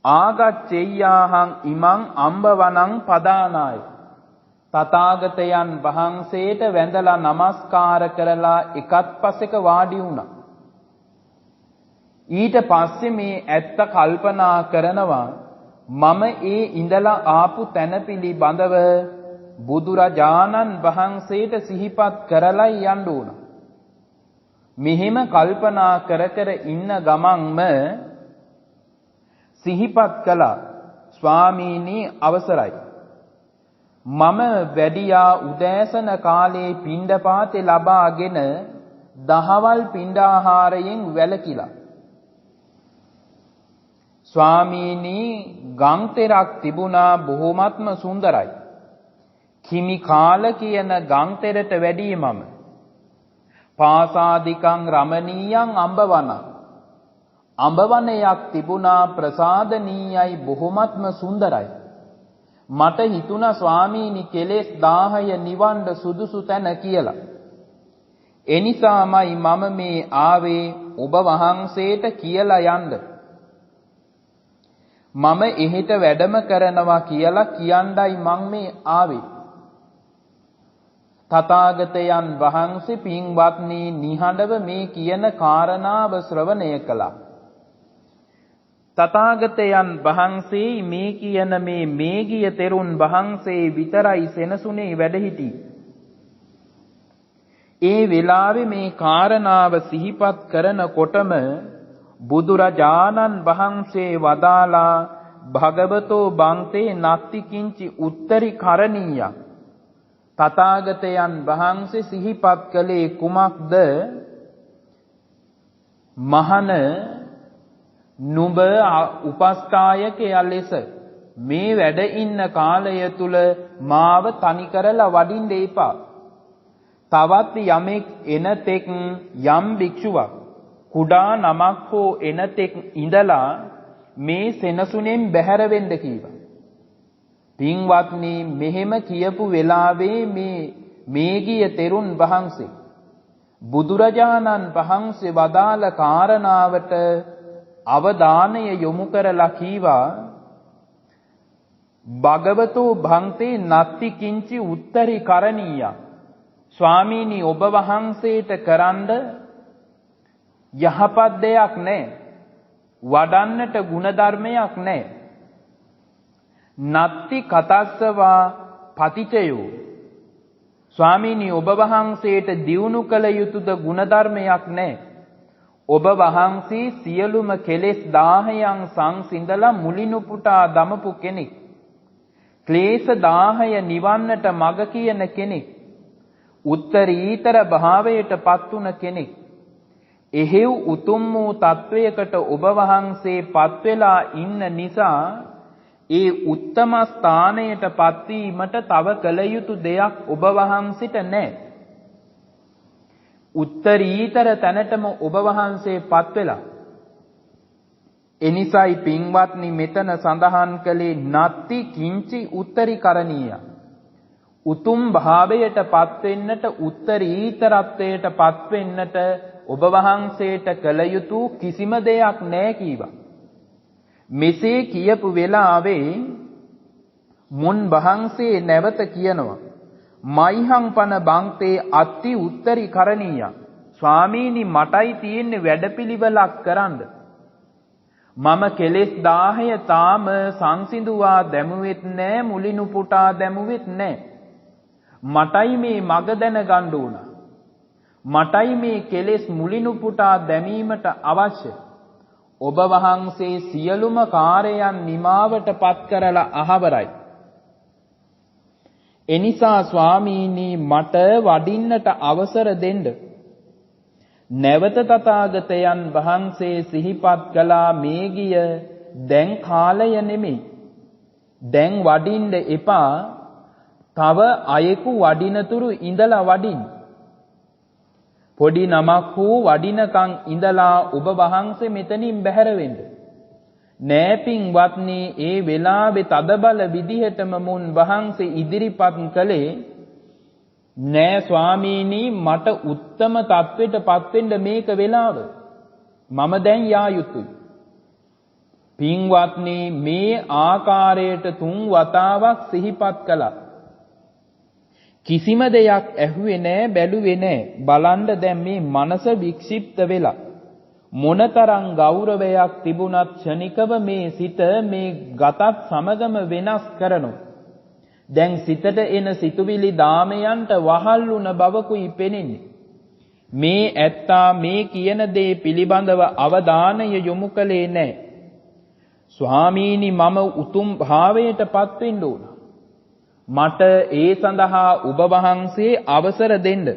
ආගච්ඡෙය්‍යාහං ඉමං අම්බවනං පදානාය. තථාගතයන් වහන්සේට වැඳලා නමස්කාර කරලා එකත් පසෙක වාඩි වුණා. ඊට පස්සේ මේ ඇත්ත කල්පනා කරනවා මම ඒ ඉඳලා ආපු තැන පිළිබඳව බුදුරජාණන් වහන්සේට සිහිපත් කරලා යන්න ඕන. මෙහෙම කල්පනා කර කර ඉන්න ගමන්ම සිහිපත් කළා ස්වාමීනි අවසරයි. මම වැඩියා උදෑසන කාලේ පිණ්ඩපාතේ ලබාගෙන දහවල් පිණ්ඩාහාරයෙන් වැළකීලා. ස්වාමීනි ගම් තෙරක් තිබුණා බොහොමත්ම සුන්දරයි. කිමි කාල කියන ගම් තෙරට වැඩි මම. පාසාදිකං රමණීයං අඹවන. අඹවනයක් තිබුණා ප්‍රසාදනීයයි බොහොමත්ම සුන්දරයි. මට හිතුණා ස්වාමීනි කෙලෙස් 10 නිවන්න සුදුසු තැන කියලා. එනිසාමයි මම මේ ආවේ ඔබ වහන්සේට කියලා යන්න. මම එහෙට වැඩම කරනවා කියලා කියන්නයි මං මේ ආවේ. තථාගතයන් වහන්සේ පින්වත්නි නිහඬව මේ කියන කාරණාව ශ්‍රවණය කළා. තථාගතයන් වහන්සේ මේ කියන මේ මේගිය තෙරුන් වහන්සේ විතරයි සෙනසුනේ වැඩ සිටි. ඒ වෙලාවේ මේ කාරණාව සිහිපත් කරනකොටම බුදුරජාණන් වහන්සේ වදාලා භගවතෝ බන්තේ නත්ති කිංචි උත්තරි කරණීය. තථාගතයන් වහන්සේ සිහිපත් කළේ කුමක්ද? මහන නුඹ උපස්ථායකයා ලෙස මේ වැඩ ඉන්න කාලය තුල මාව තනි කරලා වඩින්න එපා. තවත් යමෙක් එනතෙක් යම් භික්ෂුවක් කුඩා නමක් හෝ එනතෙක් ඉඳලා මේ සෙනසුනෙන් බැහැර වෙන්න කීවා. පින්වත්නි මෙහෙම කියපු වෙලාවේ මේ ගිය තෙරුන් වහන්සේ බුදුරජාණන් වහන්සේ වදාළ කාරණාවට අවධානය යොමු කරලා කීවා භගවතෝ භන්තේ නත්ති කිංචි උත්තරි කරණීය. ස්වාමීනි ඔබ වහන්සේට කරන්න යහපත් දෙයක් නැහැ. වඩන්නට ಗುಣධර්මයක් නැහැ. නත්ති කතස්සවා පතිචයෝ. ස්වාමීනි ඔබ වහන්සේට දියුණු කළ යුතුද ಗುಣධර්මයක් නැහැ. ඔබ වහන්සේ සියලුම කෙලෙස් 10න් සංසිඳලා මුලිනුපුටා දමපු කෙනෙක්. ක්ලේශ 10 නිවන්නට මඟ කියන කෙනෙක්. උත්තරීතර භාවයට පත් වුණ කෙනෙක්. එහෙව් උතුම් වූ තත්වයකට ඔබ වහන්සේ පත් වෙලා ඉන්න නිසා ඒ උත්තම ස්ථානයට පත්වීමට තව කළ යුතු දෙයක් ඔබ වහන්සිට නැහැ. උත්තරීතර තැනටම ඔබ වහන්සේ පත් වෙලා. එනිසායි පින්වත්නි මෙතන සඳහන් කළේ නත්ති කිංචි උත්තරි කරණීය. උතුම් භාවයට පත් වෙන්නට උත්තරීතරත්වයට පත් වෙන්නට ඔබ වහන්සේට කළ යුතු කිසිම දෙයක් නැහැ කීවා. මෙසේ කියපු වෙලාවේ මුන් වහන්සේ නැවත කියනවා මයිහං පන බන්තේ අත්ති උත්තරි කරණීය. ස්වාමීනි මටයි තියෙන්නේ වැඩපිළිවෙලක් කරන්න. මම කෙලෙස් 10 තාම සංසිඳුවා දැමුවෙත් නැහැ මුලිනුපුටා දැමුවෙත් නැහැ. මටයි මේ මග දැනගන්න ඕන. මටයි මේ කෙලෙස් මුලිනුපුටා දැමීමට අවශ්‍ය. ඔබ වහන්සේ සියලුම කාර්යයන් නිමාවට පත් කරලා අහවරයි. එනිසා ස්වාමීනි මට වඩින්නට අවසර දෙන්න. නැවත තථාගතයන් වහන්සේ සිහිපත් කළා මේ ගිය දැන් කාලය නෙමෙයි. දැන් වඩින්න එපා. තව අයෙකු වඩිනතුරු ඉඳලා වඩින්න. පොඩි නමක් වූ වඩිනකන් ඉඳලා ඔබ වහන්සේ මෙතනින් බැහැර වෙන්න. නෑ පින්වත්නි, ඒ වෙලාවේ තදබල විදිහටම මුන් වහන්සේ ඉදිරිපත් කළේ නෑ ස්වාමීනි මට උත්තම තත්වෙටපත් වෙන්න මේක වෙලාව. මම දැන් යා යුතුයි. පින්වත්නි මේ ආකාරයට 3 වතාවක් සිහිපත් කළා. කිසිම දෙයක් ඇහුවේ නෑ බැලුවේ නෑ. බලන්න දැන් මේ මනස වික්ෂිප්ත වෙලා මොනතරම් ගෞරවයක් තිබුණත් ක්ෂණිකව මේ සිත මේ ගතත් සමගම වෙනස් කරනවා. දැන් සිතට එන සිතුවිලි දාමයන්ට වහල් වුණ බවකුයි පෙනෙන්නේ. මේ ඇත්තා මේ කියන දේ පිළිබඳව අවධානය යොමු කළේ නැහැ. ස්වාමීනි මම උතුම් භාවයටපත් වෙන්න ඕන. මට ඒ සඳහා ඔබ වහන්සේ අවසර දෙන්න.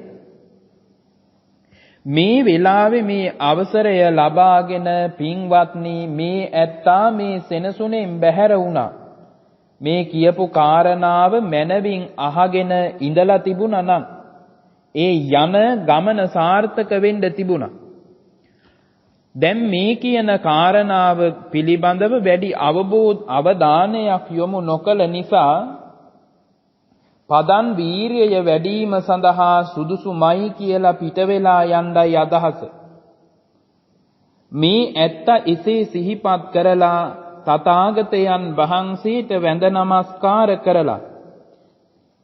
මේ වෙලාවේ මේ අවසරය ලබාගෙන පින්වත්නි මේ ඇත්තා මේ සෙනසුනෙන් බැහැර වුණා. මේ කියපු කාරණාව මනවින් අහගෙන ඉඳලා තිබුණා නම් ඒ යන ගමන සාර්ථක වෙන්න තිබුණා. දැන් මේ කියන කාරණාව පිළිබඳව වැඩි අවධානයක් යොමු නොකළ නිසා පදන් වීරිය වැඩිම සඳහා සුදුසුමයි කියලා පිට වෙලා යන්නයි අදහස. මේ ඇත්ත එසේ සිහිපත් කරලා තථාගතයන් වහන්සේට වැඳ නමස්කාර කරලා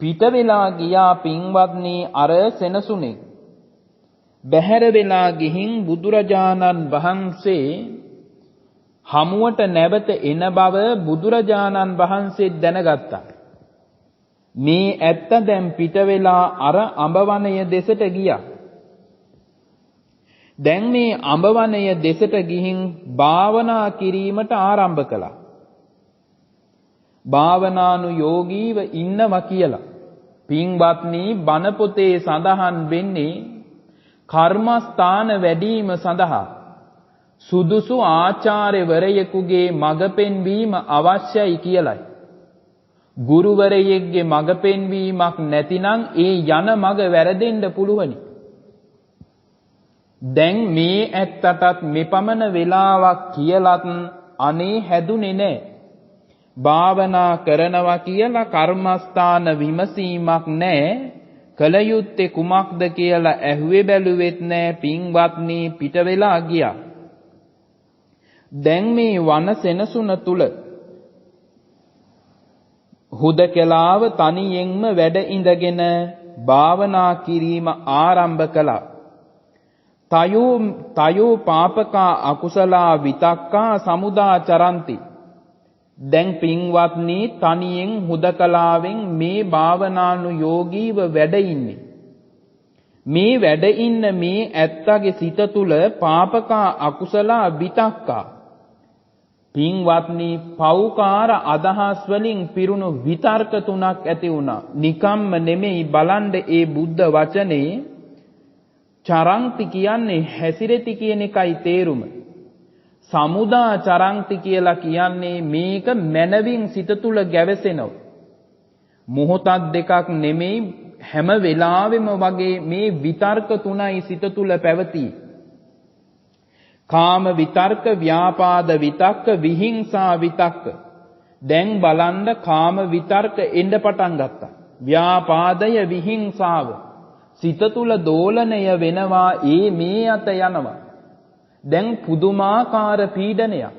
පිට වෙලා ගියා පින්වත්නි අර සෙනසුනේ. බැහැර වෙලා ගිහින් බුදුරජාණන් වහන්සේ හමුවට නැවත එන බව බුදුරජාණන් වහන්සේ දැනගත්තා. මේ ඇත්ත දැන් පිට වෙලා අර අඹවනය දෙසට ගියා. දැන් මේ අඹවනය දෙසට ගිහින් භාවනා කිරීමට ආරම්භ කළා. භාවනානුයෝගීව ඉන්නවා කියලා. පින්වත්නි බණ පොතේ සඳහන් වෙන්නේ කර්මස්ථාන වැඩිම සඳහා සුදුසු ආචාර්යවරයෙකුගේ මඟ පෙන්වීම අවශ්‍යයි කියලයි. ගුරුවරයෙක්ගේ මඟ පෙන්වීමක් නැතිනම් ඒ යන මඟ වැරදෙන්න පුළුවනි. දැන් මේ ඇත්තටත් මෙපමණ වෙලාවක් කියලත් අනේ හැදුනේ නැහැ. භාවනා කරනවා කියලා කර්මස්ථාන විමසීමක් නැහැ. කල යුත්තේ කුමක්ද කියලා ඇහුවේ බැලුවෙත් නැහැ. පින්වත්නි පිට වෙලා ගියා. දැන් මේ වන සෙනසුන තුල හුදකලාව තනියෙන්ම වැඩ ඉඳගෙන භාවනා කිරීම ආරම්භ කළා. තයෝ පාපකා අකුසලා විතක්කා සමුදා චරಂತಿ. දැන් පින්වත්නි තනියෙන් හුදකලාවෙන් මේ භාවනානුයෝගීව වැඩ ඉන්නේ. මේ වැඩ ඉන්න මේ ඇත්තගේ සිත තුල පාපකා අකුසලා විතක්කා පින්වත්නි පෞකාර අදහස් වලින් පිරුණු විතර්ක තුනක් ඇති වුණා. නිකම්ම නෙමෙයි බලන්න ඒ බුද්ධ වචනේ චරಂತಿ කියන්නේ හැසිරෙති කියන එකයි තේරුම. සමුදා චරಂತಿ කියලා කියන්නේ මේක මනවින් සිත තුල ගැවසෙනව. මොහොතක් දෙකක් නෙමෙයි හැම වෙලාවෙම වගේ මේ විතර්ක තුනයි සිත තුල පැවතී. කාම විතර්ක, ව්‍යාපාද විතක්ක, විහිංසා විතක්ක. දැන් බලන්න කාම විතර්ක එන්න පටන් ගත්තා. ව්‍යාපාදය, විහිංසාව සිත තුල දෝලණය වෙනවා. මේ අත යනවා. දැන් පුදුමාකාර පීඩනයක්.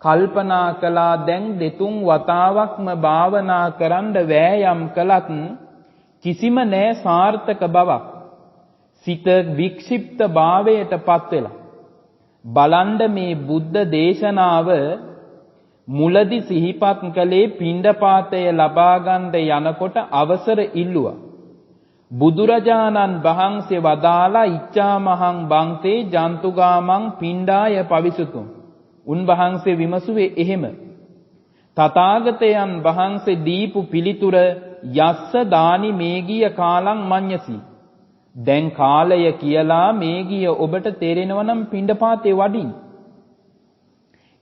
කල්පනා කළා දැන් දෙතුන් වතාවක්ම භාවනා කරන්න වෑයම් කළත් කිසිම නෑ සාර්ථක බවක්. සිත වික්ෂිප්ත භාවයටපත් වෙලා. බලන්න මේ බුද්ධ දේශනාව මුලදි සිහිපත් කළේ පිණ්ඩපාතය ලබා ගන්න යනකොට අවසර ඉල්ලුවා. බුදුරජාණන් වහන්සේ වදාලා ඉච්ඡාමහං බන්තේ ජන්තුගාමං පිණ්ඩාය පවිසුතුම්. උන්වහන්සේ විමසුවේ එහෙම. තථාගතයන් වහන්සේ දීපු පිළිතුර යස්ස දානි මේගිය කාලං මඤ්ඤසි. දැන් කාලය කියලා මේගිය ඔබට තේරෙනවා නම් පිණ්ඩපාතේ වඩින්.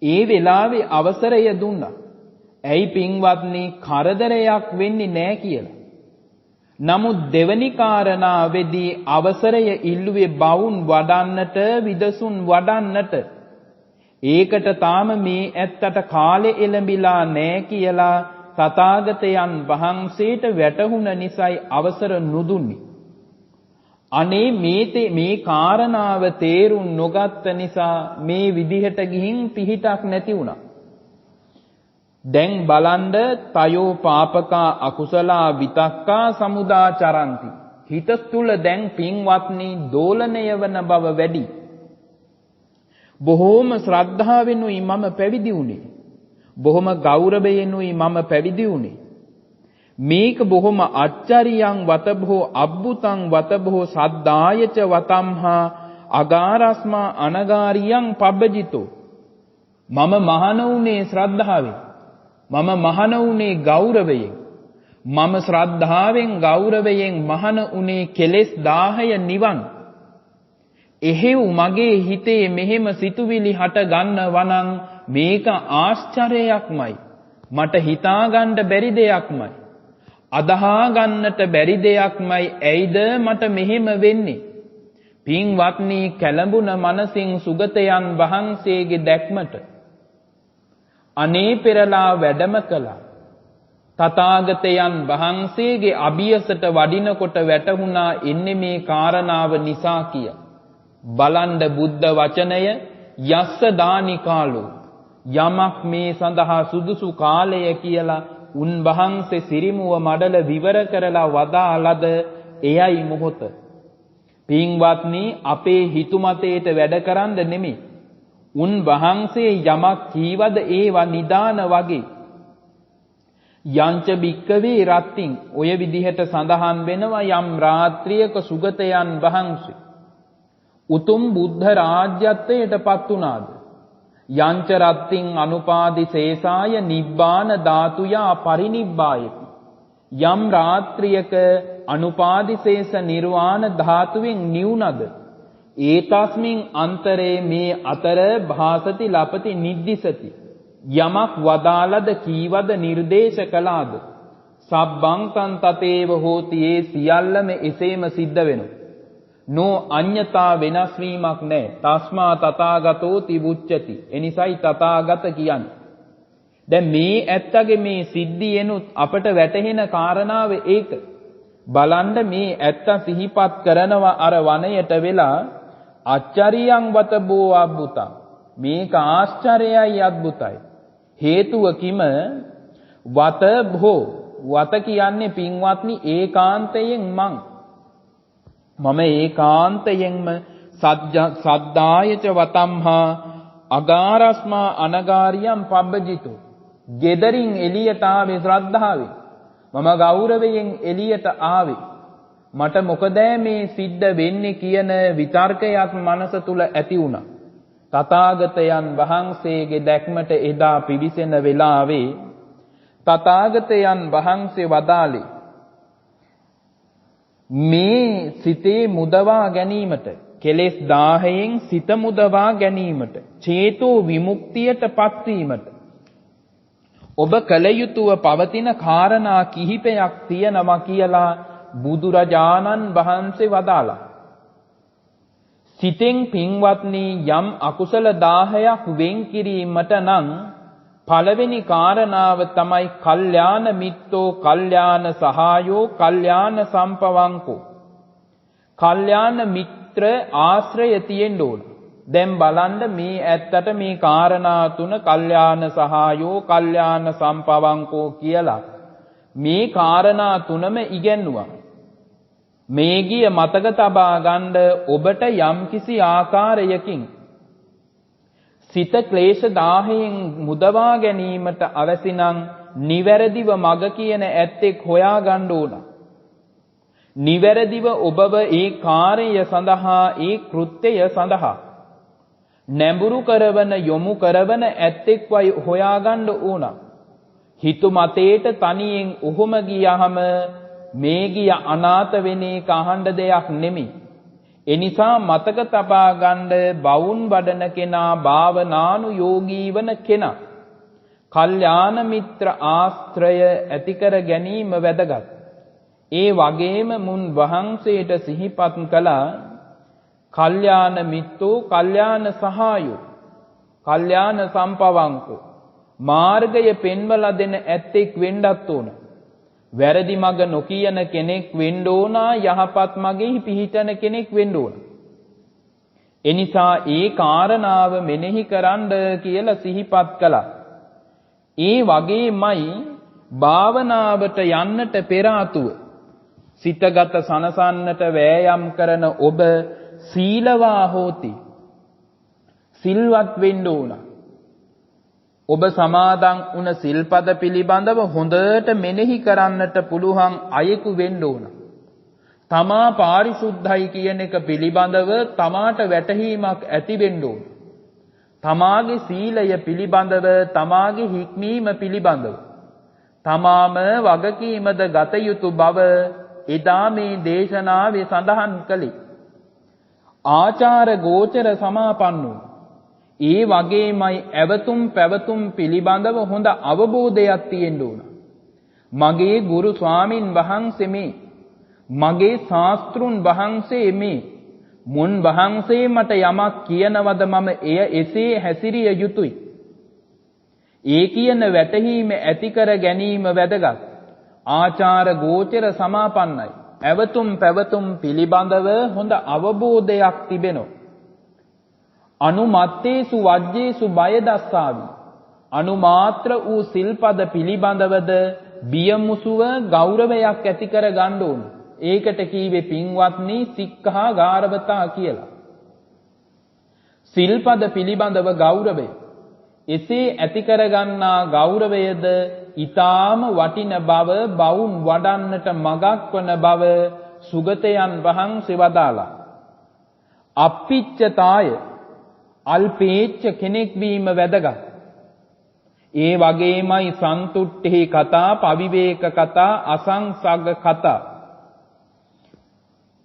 ඒ වෙලාවේ අවසරය දුන්නා. ඇයි පින්වත්නි කරදරයක් වෙන්නේ නැහැ කියලා. නමුත් දෙවනි කාරණාවේදී අවසරය ඉල්ලුවේ බවුන් වඩන්නට විදසුන් වඩන්නට. ඒකට තාම මේ ඇත්තට කාලෙ එළඹිලා නැහැ කියලා තථාගතයන් වහන්සේට වැටහුණ නිසායි අවසර නුදුන්නේ. අනේ මේ කාරණාව තේරුම් නොගත්ත නිසා මේ විදිහට ගිහින් පිහිටක් නැති වුණා. දැන් බලන්න තයෝ පාපකා අකුසලා විතක්කා සමුදාචරಂತಿ. හිත තුල දැන් පින්වත්නි දෝලණය වන බව වැඩි. බොහෝම ශ්‍රද්ධාවෙනුයි මම පැවිදි වුණේ. බොහොම ගෞරවයෙනුයි මම පැවිදි වුණේ. මේක බොහොම අච්චරියං වතබෝ අබ්බුතං වතබෝ සද්දායච වතම්හා අගාරස්මා අනගාරියං පබ්බජිතෝ. මම මහණ වුණේ ශ්‍රද්ධාවෙන්. මම මහණ වුණේ ගෞරවයෙන්. මම ශ්‍රද්ධාවෙන් ගෞරවයෙන් මහණ වුණේ කෙලෙස් 10 නිවන්. එහෙව් මගේ හිතේ මෙහෙම සිතුවිලි හට ගන්නවා නම් මේක ආශ්චර්යයක්මයි. මට හිතා ගන්න බැරි දෙයක්මයි. අදහා ගන්නට බැරි දෙයක්මයි. ඇයිද මට මෙහෙම වෙන්නේ? පින්වත්නි කැළඹුණ මනසින් සුගතයන් වහන්සේගේ දැක්මට අනේ පෙරලා වැඩම කළා. තථාගතයන් වහන්සේගේ අභියසට වඩිනකොට වැටහුණා එන්නේ මේ කාරණාව නිසා කිය. බලන්ඩ බුද්ධ වචනය යස්ස දානි කාලෝ යමක් මේ සඳහා සුදුසු කාලය කියලා උන්වහන්සේ සිරිමුව මඩල විවර කරලා වදාළද එයයි මොහොත. පින්වත්නි අපේ හිතුමතේට වැඩ කරන්න නෙමෙයි. උන්වහන්සේ යමක් කීවද ඒවා නිදාන වගේ. යංච බික්කවේ රත්තින් ඔය විදිහට සඳහන් වෙනවා යම් රාත්‍රියක සුගතයන් වහන්සේ උතුම් බුද්ධ රාජ්‍යත්වයට පත් වුණාද. යංච රත්තින් අනුපාදිශේෂාය නිබ්බාන ධාතුයා පරිනිබ්බායති. යම් රාත්‍රියක අනුපාදිශේෂ නිර්වාණ ධාතුවෙන් නිවුණද ඒතස්මින් අන්තරේ මේ අතර භාසති ලපති නිද්දිසති. යමක් වදාළද කීවද නිර්දේශ කළාද සබ්බං තං තතේව හෝති ඒ සියල්ලම එසේම සිද්ධ වෙනවා. නෝ අඤ්ඤතා වෙනස් වීමක් නැහැ. තස්මා තථාගතෝ තිබුච්චති. එනිසයි තථාගත කියන්නේ. දැන් මේ ඇත්තගේ මේ සිද්ධියෙනුත් අපට වැටහෙන කාරණාව ඒක. බලන්න මේ ඇත්ත සිහිපත් කරනවා අර වනයට වෙලා අච්චරියං වතබෝ අබ්බුතං. මේක ආශ්චර්යයි අද්භුතයි. හේතුව කිම වත භෝ වත කියන්නේ පින්වත්නි ඒකාන්තයෙන් මම ඒකාන්තයෙන්ම සද්දායච වතම්හා අගාරස්මා අනගාරියම් පබ්බජිතෝ. ගෙදරින් එළියට ආවේ ශ්‍රද්ධාවෙන්. මම ගෞරවයෙන් එළියට ආවේ. මට මොකද මේ සිද්ධ වෙන්නේ කියන විතර්කයක් මනස තුල ඇති වුණා. තථාගතයන් වහන්සේගේ දැක්මට එදා පිවිසෙන වෙලාවේ තථාගතයන් වහන්සේ වදාළේ මේ සිතේ මුදවා ගැනීමට කෙලෙස් 10න් සිත මුදවා ගැනීමට චේතෝ විමුක්තියට පත්වීමට ඔබ කල යුතුව පවතින කාරණා කිහිපයක් තියෙනවා කියලා බුදුරජාණන් වහන්සේ වදාළා. සිතෙන් පින්වත්නි යම් අකුසල 10ක් වෙන් කිරීමට නම් පළවෙනි කාරණාව තමයි කල්යාණ මිත්තෝ කල්යාණ සහායෝ කල්යාණ සම්පවංකෝ. කල්යාණ මිත්‍ර ආශ්‍රය තියෙන්න ඕන. දැන් බලන්න මේ ඇත්තට මේ කාරණා තුන කල්යාණ සහායෝ කල්යාණ සම්පවංකෝ කියලා මේ කාරණා තුනම ඉගෙනුවා. මේ ගිය මතක තබා ගන්න ඔබට යම්කිසි ආකාරයකින් සිත ක්ලේශ 10න් මුදවා ගැනීමට අවසි නම් නිවැරදිව මඟ කියන ඇත්තෙක් හොයා ගන්න ඕන. නිවැරදිව ඔබව ඒ කාර්යය සඳහා ඒ කෘත්‍යය සඳහා නැඹුරු කරවන යොමු කරවන ඇත්තෙක් වයි හොයාගන්න ඕන. හිතු මතේට තනියෙන් ඔහොම ගියහම මේ ගිය අනාථ වෙන එක අහන්න දෙයක් නෙමෙයි. එනිසා මතක තබා ගන්න බවුන් වඩන කෙනා භාවනානුයෝගී වන කෙනා. කල්යාණ මිත්‍ර ආශ්‍රය ඇති කර ගැනීම වැදගත්. ඒ වගේම මුන් වහන්සේට සිහිපත් කළා කල්යාණ මිත්‍රෝ කල්යාණ සහායෝ කල්යාණ සම්පවංකෝ මාර්ගය පෙන්වලා දෙන ඇත්තෙක් වෙන්නත් ඕන. වැරදි මඟ නොකියන කෙනෙක් වෙන්න ඕන, යහපත් මගෙහි පිහිටන කෙනෙක් වෙන්න ඕන. එනිසා ඒ කාරණාව මෙනෙහි කරන්න කියලා සිහිපත් කළා. ඒ වගේමයි භාවනාවට යන්නට පෙර ආතුව සිතගත සනසන්නට වෑයම් කරන ඔබ සීලවා හෝති සිල්වත් වෙන්න ඕන. ඔබ සමාදන් වුණ සිල්පද පිළිබඳව හොඳට මෙනෙහි කරන්නට පුළුවන් අයෙකු වෙන්න ඕන. තමා පාරිශුද්ධයි කියන එක පිළිබඳව තමාට වැටහීමක් ඇති වෙන්න ඕන. තමාගේ සීලය පිළිබඳව, තමාගේ හික්මීම පිළිබඳව තමාම වගකීමද ගත යුතු බව එදා මේ දේශනාවේ සඳහන් කළේ. ආචාර ගෝචර සමාපන්නෝ. ඒ වගේමයි ඇවතුම් පැවතුම් පිළිබඳව හොඳ අවබෝධයක් තියෙන්න ඕන. මගේ ගුරු ස්වාමින් වහන්සේ මේ, මගේ ශාස්ත්‍රුන් වහන්සේ මේ, මුන් වහන්සේ මට යමක් කියනවද මම එය එසේ හැසිරිය යුතුයි. ඒ කියන වැටහීම ඇති කර ගැනීම වැදගත්. ආචාර ගෝචර සමාපන්නයි. ඇවතුම් පැවතුම් පිළිබඳව හොඳ අවබෝධයක් තිබෙනවා. අනුමත්තේසු වජ්ජේසු බය දස්සාවි. අනුමාත්‍ර වූ සිල්පද පිළිබඳවද බියමුසුව ගෞරවයක් ඇති කර ගන්න ඕන. ඒකට කීවේ පින්වත්නි සික්ඛා ගාරවතා කියලා. සිල්පද පිළිබඳව ගෞරවය. එසේ ඇති කර ගන්නා ගෞරවයද ඊටාම වටින බව, බවුන් වඩන්නට මගක් වන බව සුගතයන් වහන්සේ වදාලා. අප්පිච්චතාය අල්පේච්ඡ කෙනෙක් වීම වැදගත්. ඒ වගේමයි සන්තුට්ඨි කතා, පවිවේක කතා, අසංසග්ග කතා,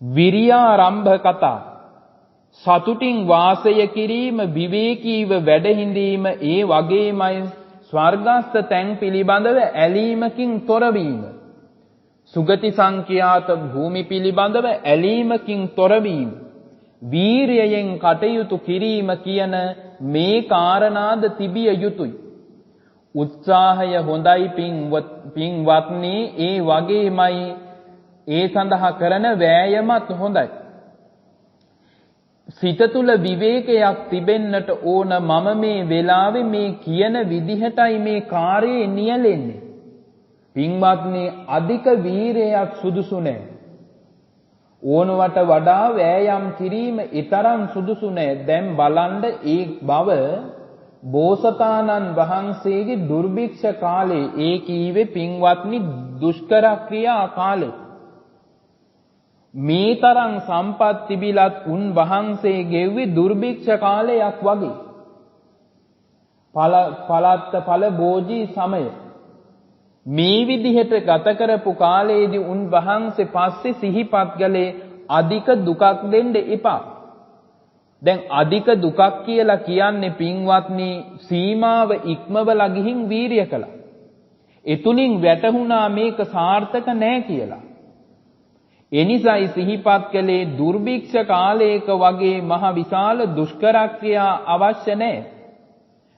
විරියාරම්භ කතා, සතුටින් වාසය කිරීම, විවේකීව වැඩ හිඳීම, ඒ වගේමයි ස්වර්ගස්ත තැන් පිළිබඳව ඇලීමකින් තොරවීම, සුගති සංඛ්‍යාත භූමි පිළිබඳව ඇලීමකින් තොරවීම, වීරයෙන් කටයුතු කිරීම කියන මේ කාරණාද තිබිය යුතුය. උත්සාහය හොඳයි පින්වත්නි, ඒ වගේමයි ඒ සඳහා කරන වෑයමත් හොඳයි. සිත තුළ විවේකයක් තිබෙන්නට ඕන. මම මේ වෙලාවේ මේ කියන විදිහටයි මේ කාර්යය නියැලෙන්නේ. පින්වත්නි, අධික වීරයක් සුදුසු නැහැ. ඕනවට වඩා වෑයම් කිරීම ඊතරම් සුදුසු නැහැ. දැන් බලන්න ඒ බව බෝසතාණන් වහන්සේගේ දුර්භික්ෂ කාලේ, ඒ කීවේ පින්වත්නි දුෂ්කර ක්‍රියා කාලේ. මේ තරම් සම්පත් තිබිලත් උන් වහන්සේ ගෙව්වේ දුර්භික්ෂ කාලයක් වගේ. පලත්ත ඵල භෝජී සමය. මේ විදිහට ගත කරපු කාලයේදී උන් වහන්සේ පස්සේ සිහිපත් ගලේ අධික දුකක් දෙන්න එපා. දැන් අධික දුකක් කියලා කියන්නේ පින්වත්නි සීමාව ඉක්මවලා ගිහින් වීරිය කළා. එතුලින් වැටහුණා මේක සාර්ථක නෑ කියලා. එනිසායි සිහිපත් කළේ දුර්භික්ෂ කාලයක වගේ මහ විශාල දුෂ්කර ක්‍රියා අවශ්‍ය නැහැ.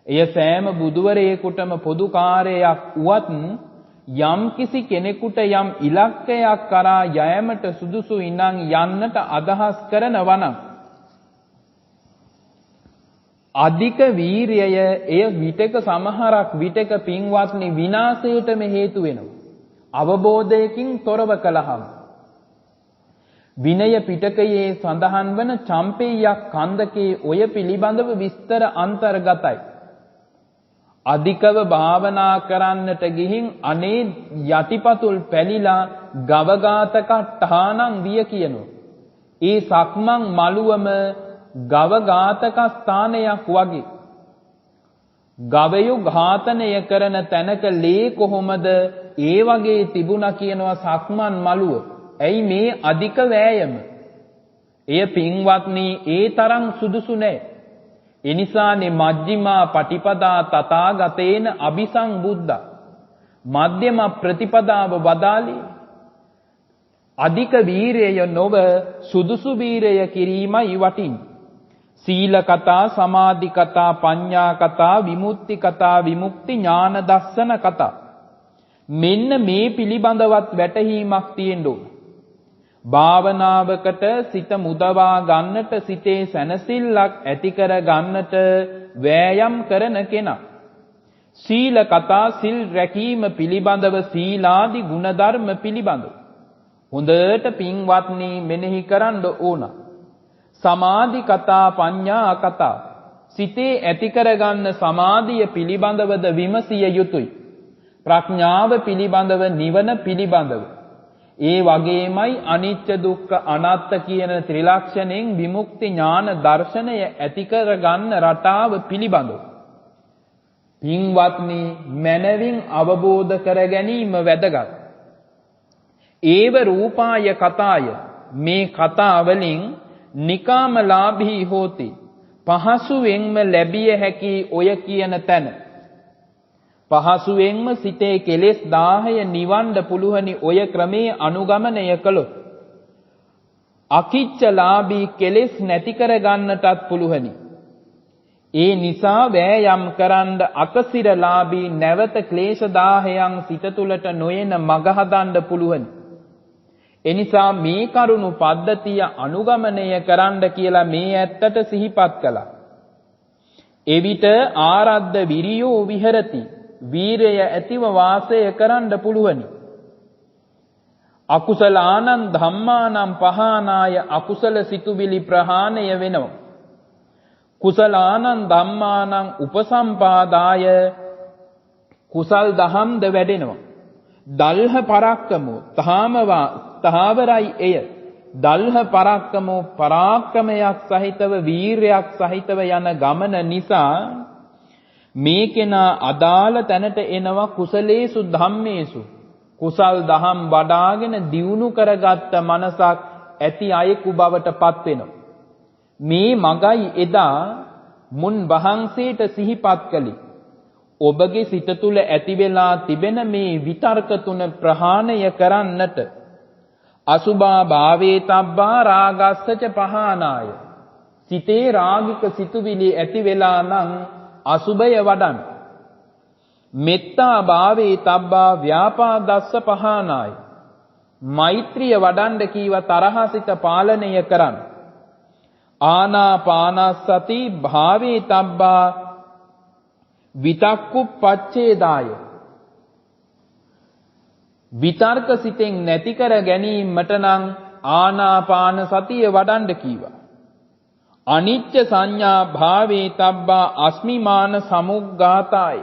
එය සෑම බුදුවරයෙකුටම පොදු කාර්යයක් වුවත් යම් කිසි කෙනෙකුට යම් ඉලක්කයක් කරා යෑමට සුදුසුයි නම් යන්නට අදහස් කරනවා නම් අධික වීරියය එය විතක සමහරක් විතක පින්වත්නි විනාශයටම හේතු වෙනවා. අවබෝධයකින් තොරව කළහම විනය පිටකයේ සඳහන් වන චම්පේයක් කන්දකේ ඔය පිළිබඳව විස්තර අන්තර්ගතයි. අධිකව භාවනා කරන්නට ගිහින් අනේ යටිපතුල් පැලිලා ගවඝාතක ඨානං විය කියනවා. ඒ සක්මන් මළුවම ගව ඝාතක ස්ථානයක් වගේ. ගවයෝ ඝාතනය කරන තැනක ලේ කොහොමද ඒ වගේ තිබුණා කියනවා සක්මන් මළුව. ඇයි මේ අධික වෑයම? එය පින්වත්නි ඒ තරම් සුදුසු නැහැ. එනිසානේ මජ්ක්‍ධිමා පටිපදා තථාගතේන අபிසංබුද්ධා මධ්‍යම ප්‍රතිපදාව වදාළේ. අධික වීරය නොව සුදුසු වීරය කිරීමයි වටින්නේ. සීල කතා, සමාධි කතා, පඤ්ඤා කතා, විමුක්ති කතා, විමුක්ති ඥාන දර්ශන කතා. මෙන්න මේ පිළිබඳවත් වැටහීමක් තියෙන්න ඕන. භාවනාවකට සිත මුදවා ගන්නට, සිතේ සැනසෙල්ලක් ඇති කර ගන්නට වෑයම් කරන කෙනා. සීල කතා, සිල් රැකීම පිළිබඳව, සීලාදි ගුණධර්ම පිළිබඳව හොඳට පින්වත්නි මෙනෙහි කරන්න ඕන. සමාධි කතා, පඤ්ඤා කතා, සිතේ ඇති කරගන්න සමාධිය පිළිබඳවද විමසිය යුතුය. ප්‍රඥාව පිළිබඳව, නිවන පිළිබඳව. ඒ වගේමයි අනිත්‍ය දුක්ඛ අනාත්ත කියන ත්‍රිලක්ෂණයෙන් විමුක්ති ඥාන දර්ශනය ඇති කරගන්න රටාව පිළිබඳව. පින්වත්නි මනවින් අවබෝධ කර ගැනීම වැදගත්. ඒව රූපාය කතාය, මේ කතාවලින් නිකාමලාභී හෝති, පහසුවෙන්ම ලැබිය හැකි ඔය කියන තැන. පහසුවෙන්ම සිතේ කෙලෙස් 1000 නිවන්න පුළුවනි ඔය ක්‍රමයේ අනුගමනය කළොත්. අකිච්චලාභී කෙලෙස් නැති කර ගන්නටත් පුළුවනි. ඒ නිසා වෑයම් කරන්න අකසිරලාභී නැවත ක්ලේශ 1000න් සිත තුළට නොයන මග හදන්න පුළුවනි. එනිසා මේ කරුණු පද්ධතිය අනුගමනය කරන්න කියලා මේ ඇත්තට සිහිපත් කළා. එවිට ආරද්ධ විරියෝ විහෙරති, වීරය ඇතිව වාසය කරන්න පුළුවනි. අකුසලානං ධම්මානං පහානාය, අකුසල සිතුවිලි ප්‍රහාණය වෙනවා. කුසලානං ධම්මානං උපසම්පාදාය, කුසල් දහම්ද වැඩෙනවා. දල්හ පරක්කමෝ තහවරයි එය. දල්හ පරක්කමෝ පරාක්‍රමයක් සහිතව, වීරයක් සහිතව යන ගමන නිසා මේ කෙනා අදාළ තැනට එනවා. කුසලේසු ධම්මේසු, කුසල් දහම් වඩාගෙන දියුණු කරගත්ත මනසක් ඇති අයෙකු බවට පත් වෙනවා. මේ මගයි එදා මුන් වහන්සේට සිහිපත් කළේ. ඔබගේ සිත තුළ ඇති වෙලා තිබෙන මේ විතර්ක තුන ප්‍රහාණය කරන්නට. අසුභා භාවේ තබ්බා රාගස්සච පහානාය, සිතේ රාගික සිතුවිලි ඇති වෙලා නම් අසුභය වඩන්න. මෙත්තා භාවේ තබ්බා ව්‍යාපාදස්ස පහානාය, මෛත්‍රිය වඩන්න කීව තරහසිත පාලනය කරන්න. ආනාපානස්සති භාවේ තබ්බා විතක්කුප්පච්ඡේදාය, විතර්ක සිතෙන් නැති කර ගැනීමට නම් ආනාපාන සතිය වඩන්න කීවා. අනිත්‍ය සංඥා භාවේ තබ්බා අස්මිමාන සමුග්ඝාතාය,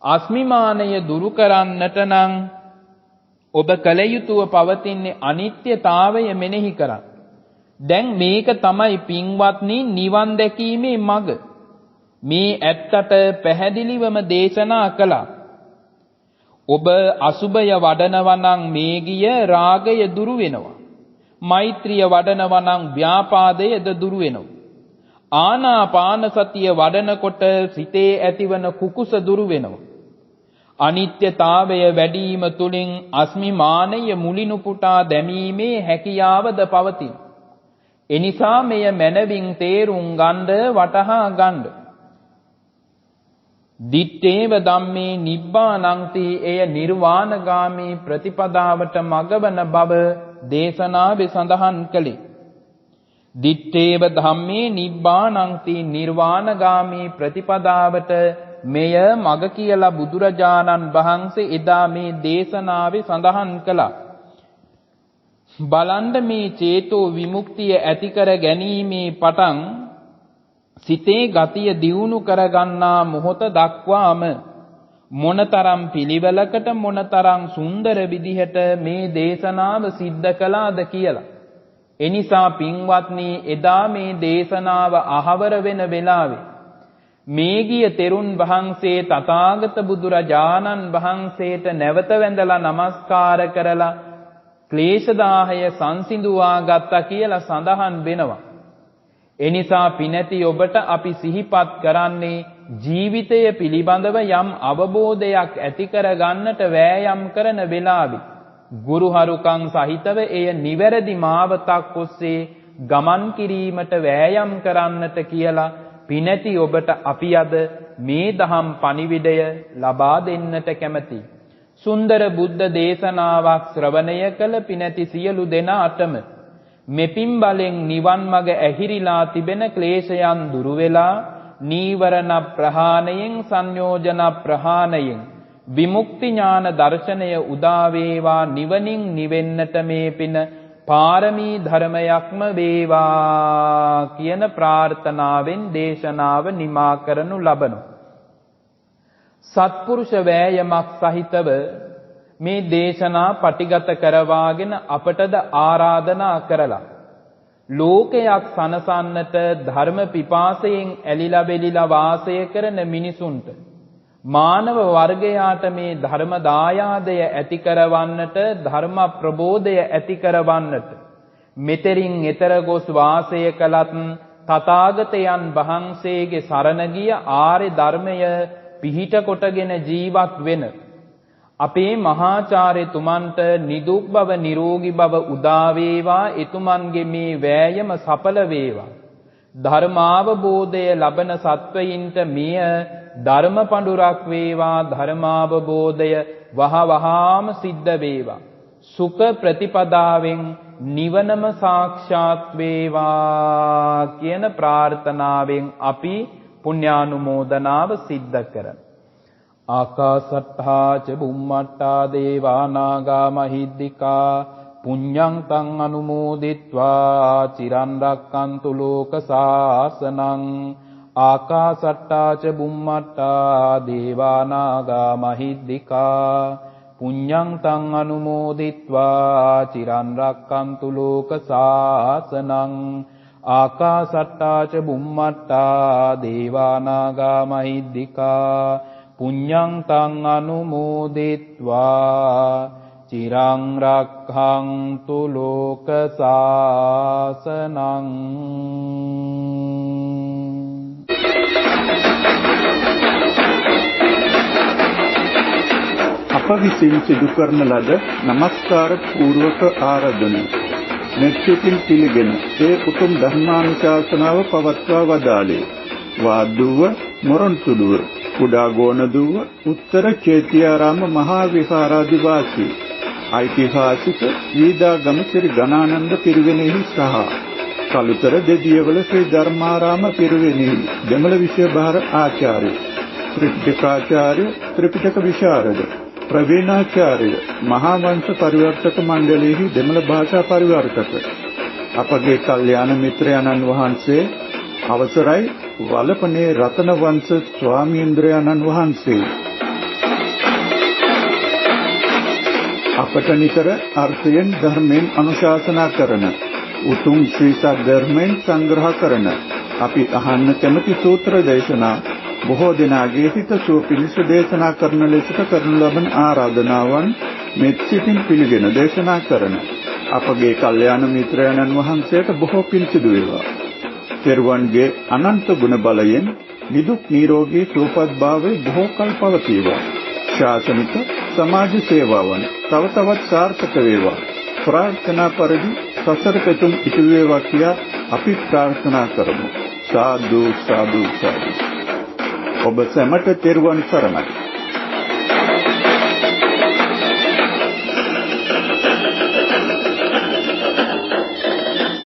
අස්මිමානය දුරු කරන්නට නම් ඔබ කල යුතුව පවතින්නේ අනිත්‍යතාවය මෙනෙහි කරන්න. දැන් මේක තමයි පින්වත්නි නිවන් දැකීමේ මඟ. මේ ඇත්තට පැහැදිලිවම දේශනා කළා. ඔබ අසුභය වඩනවා නම් මේ ගිය රාගය දුරු වෙනවා. මෛත්‍රිය වඩනවා නම් ව්‍යාපාදයද දුරු වෙනවා. ආනාපාන සතිය වඩනකොට සිතේ ඇතිවන කුකුස දුරු වෙනවා. අනිත්‍යතාවය වැඩිම තුලින් අස්මිමානය මුලිනුපුටා දැමීමේ හැකියාවද පවතින. එනිසා මෙය මනවින් තේරුම් ගන්න, වටහා ගන්න. දිත්තේව ධම්මේ නිබ්බානංති, එය නිර්වාණගාමී ප්‍රතිපදාවට මගවන බව දේශනාවේ සඳහන් කළේ. දිත්තේව ධම්මේ නිබ්බානංති, නිර්වාණගාමී ප්‍රතිපදාවට මෙය මග කියලා බුදුරජාණන් වහන්සේ එදා මේ දේශනාවේ සඳහන් කළා. බලන්න මේ චේතෝ විමුක්තිය ඇති කර ගැනීමේ පටන් සිතේ ගතිය දියුණු කරගන්නා මොහොත දක්වාම මොනතරම් පිළිවෙලකට, මොනතරම් සුන්දර විදිහට මේ දේශනාව සිද්ධ කළාද කියලා. එනිසා පින්වත්නි එදා මේ දේශනාව අහවර වෙන වෙලාවේ මේ ගිය තෙරුන් වහන්සේ තථාගත බුදුරජාණන් වහන්සේට නැවත වැඳලා නමස්කාර කරලා ක්ලේශ දාහය සංසිඳුවා ගත්තා කියලා සඳහන් වෙනවා. එනිසා පිනැති ඔබට අපි සිහිපත් කරන්නේ ජීවිතය පිළිබඳව යම් අවබෝධයක් ඇති කර ගන්නට වෑයම් කරන වෙලාවේ ගුරුහරුකම් සහිතව එය නිවැරදි මාවතක් ඔස්සේ ගමන් කිරීමට වෑයම් කරන්නට කියලා පිනැති ඔබට අපි අද මේ දහම් පණිවිඩය ලබා දෙන්නට කැමැති. සුන්දර බුද්ධ දේශනාවක් ශ්‍රවණය කළ පිනැති සියලු දෙනාටම මෙපින් බලෙන් නිවන් මඟ ඇහිරිලා තිබෙන ක්ලේශයන් දුරු වෙලා නීවරණ ප්‍රහාණයෙන් සංයෝජන ප්‍රහාණයෙන් විමුක්ති ඥාන දර්ශනය උදා වේවා නිවනින් නිවෙන්නට මේ පින පාරමී ධර්මයක්ම වේවා කියන ප්‍රාර්ථනාවෙන් දේශනාව නිමා කරනු ලබනවා. සත්පුරුෂ වෑයමක් සහිතව මේ දේශනා පටිගත කරවාගෙන අපටද ආරාධනා කරලා ලෝකයක් සනසන්නට ධර්ම පිපාසයෙන් ඇලිලා බෙලිලා වාසය කරන මිනිසුන්ට මානව වර්ගයාට මේ ධර්ම දායාදය ඇති කරවන්නට ධර්ම ප්‍රබෝධය ඇති කරවන්නට මෙතරින් එතර ගොස් වාසය කළත් තථාගතයන් වහන්සේගේ සරණ ගිය ආර්ය ධර්මය පිහිට කොටගෙන ජීවත් වෙන අපේ මහාචාර්යතුමන්ට නිදුක් බව නිරෝගී බව උදා වේවා. එතුමන්ගේ මේ වෑයම සඵල වේවා. ධර්මාවබෝධය ලබන සත්වයින්ට මෙය ධර්ම පඬුරක් වේවා. ධර්මාවබෝධය වහවහාම සිද්ධ වේවා. සුඛ ප්‍රතිපදාවෙන් නිවනම සාක්ෂාත් වේවා කියන ප්‍රාර්ථනාවෙන් අපි පුණ්‍යානුමෝදනාව සිද්ධ කරමු. ආකාසට්ඨා ච බුම්මට්ඨා දේවා නාග මහිද්దికා පුඤ්ඤං තං අනුමෝදිත්වා චිරන් රක්칸තු ලෝක සාසනං. ආකාසට්ඨා ච බුම්මට්ඨා දේවා නාග මහිද්దికා පුඤ්ඤං තං අනුමෝදිත්වා චිරන් රක්칸තු ලෝක සාසනං. ආකාසට්ඨා ච බුම්මට්ඨා දේවා නාග මහිද්దికා පුඤ්ඤං තං අනුමෝදිත්වා චිරං රක්ඛන්තු ලෝක සාසනං. අප විසින් සිදු කරන ලද නමස්කාර පූර්වක ආරාධනය මෙත්සිතින් පිළිගෙන ඒ උතුම් ධර්මානුශාසනාව පවත්වා වදාළේ වාද්දුව මොරොන්තුඩුව කුඩා ගෝනදුව උත්තර චේතියාරාම මහා විහාරාධිවාසී ඓතිහාසික වීදාගම ශ්‍රී ගණානන්ද පිරිවෙනෙහි සහ කලුතර දෙදියවල ශ්‍රී ධර්මාරාම පිරිවෙනෙහි දෙමළ විෂය භාර ආචාර්ය ත්‍රිපිටකාචාර්ය ත්‍රිපිටක විශාරද ප්‍රවීණාචාර්ය මහා වංශ පරිවර්තක මණ්ඩලයේහි දෙමළ භාෂා පරිවර්තක අපගේ කල්යාණ මිත්‍රයන්න් වහන්සේ අවසරයි වලපනේ රතන වංශ ස්වාමීන්ද්‍රයන්න් වහන්සේ අපට නිතර අර්ථයෙන් ධර්මයෙන් අනුශාසනා කරන උතුම් ශ්‍රී සද්ධර්මයෙන් සංග්‍රහ කරන අපි අහන්න කැමති සූත්‍ර දේශනා බොහෝ දෙනාගේ හිත සුව පිණිස දේශනා කරන ලෙසට කරනු ලබන ආරාධනාවන් මෙත් සිතින් පිළිගෙන දේශනා කරන අපගේ කල්යාණ මිත්‍රයන්න් වහන්සේට බොහෝ පින් සිදු වේවා. තෙරුවන්ගේ අනන්ත ගුණ බලයෙන් නිදුක් නිරෝගී සුවපත් භාවයේ බොහෝ කල් පවතිවා. ශාසනික සමාජ සේවාවන් තව තවත් සාර්ථක වේවා. ප්‍රාර්ථනා පරිදි සසර පෙතුම් ඉටු වේවා කියා අපි ප්‍රාර්ථනා කරමු. සාදු සාදු සාදු. ඔබ සැමට තෙරුවන් සරණයි.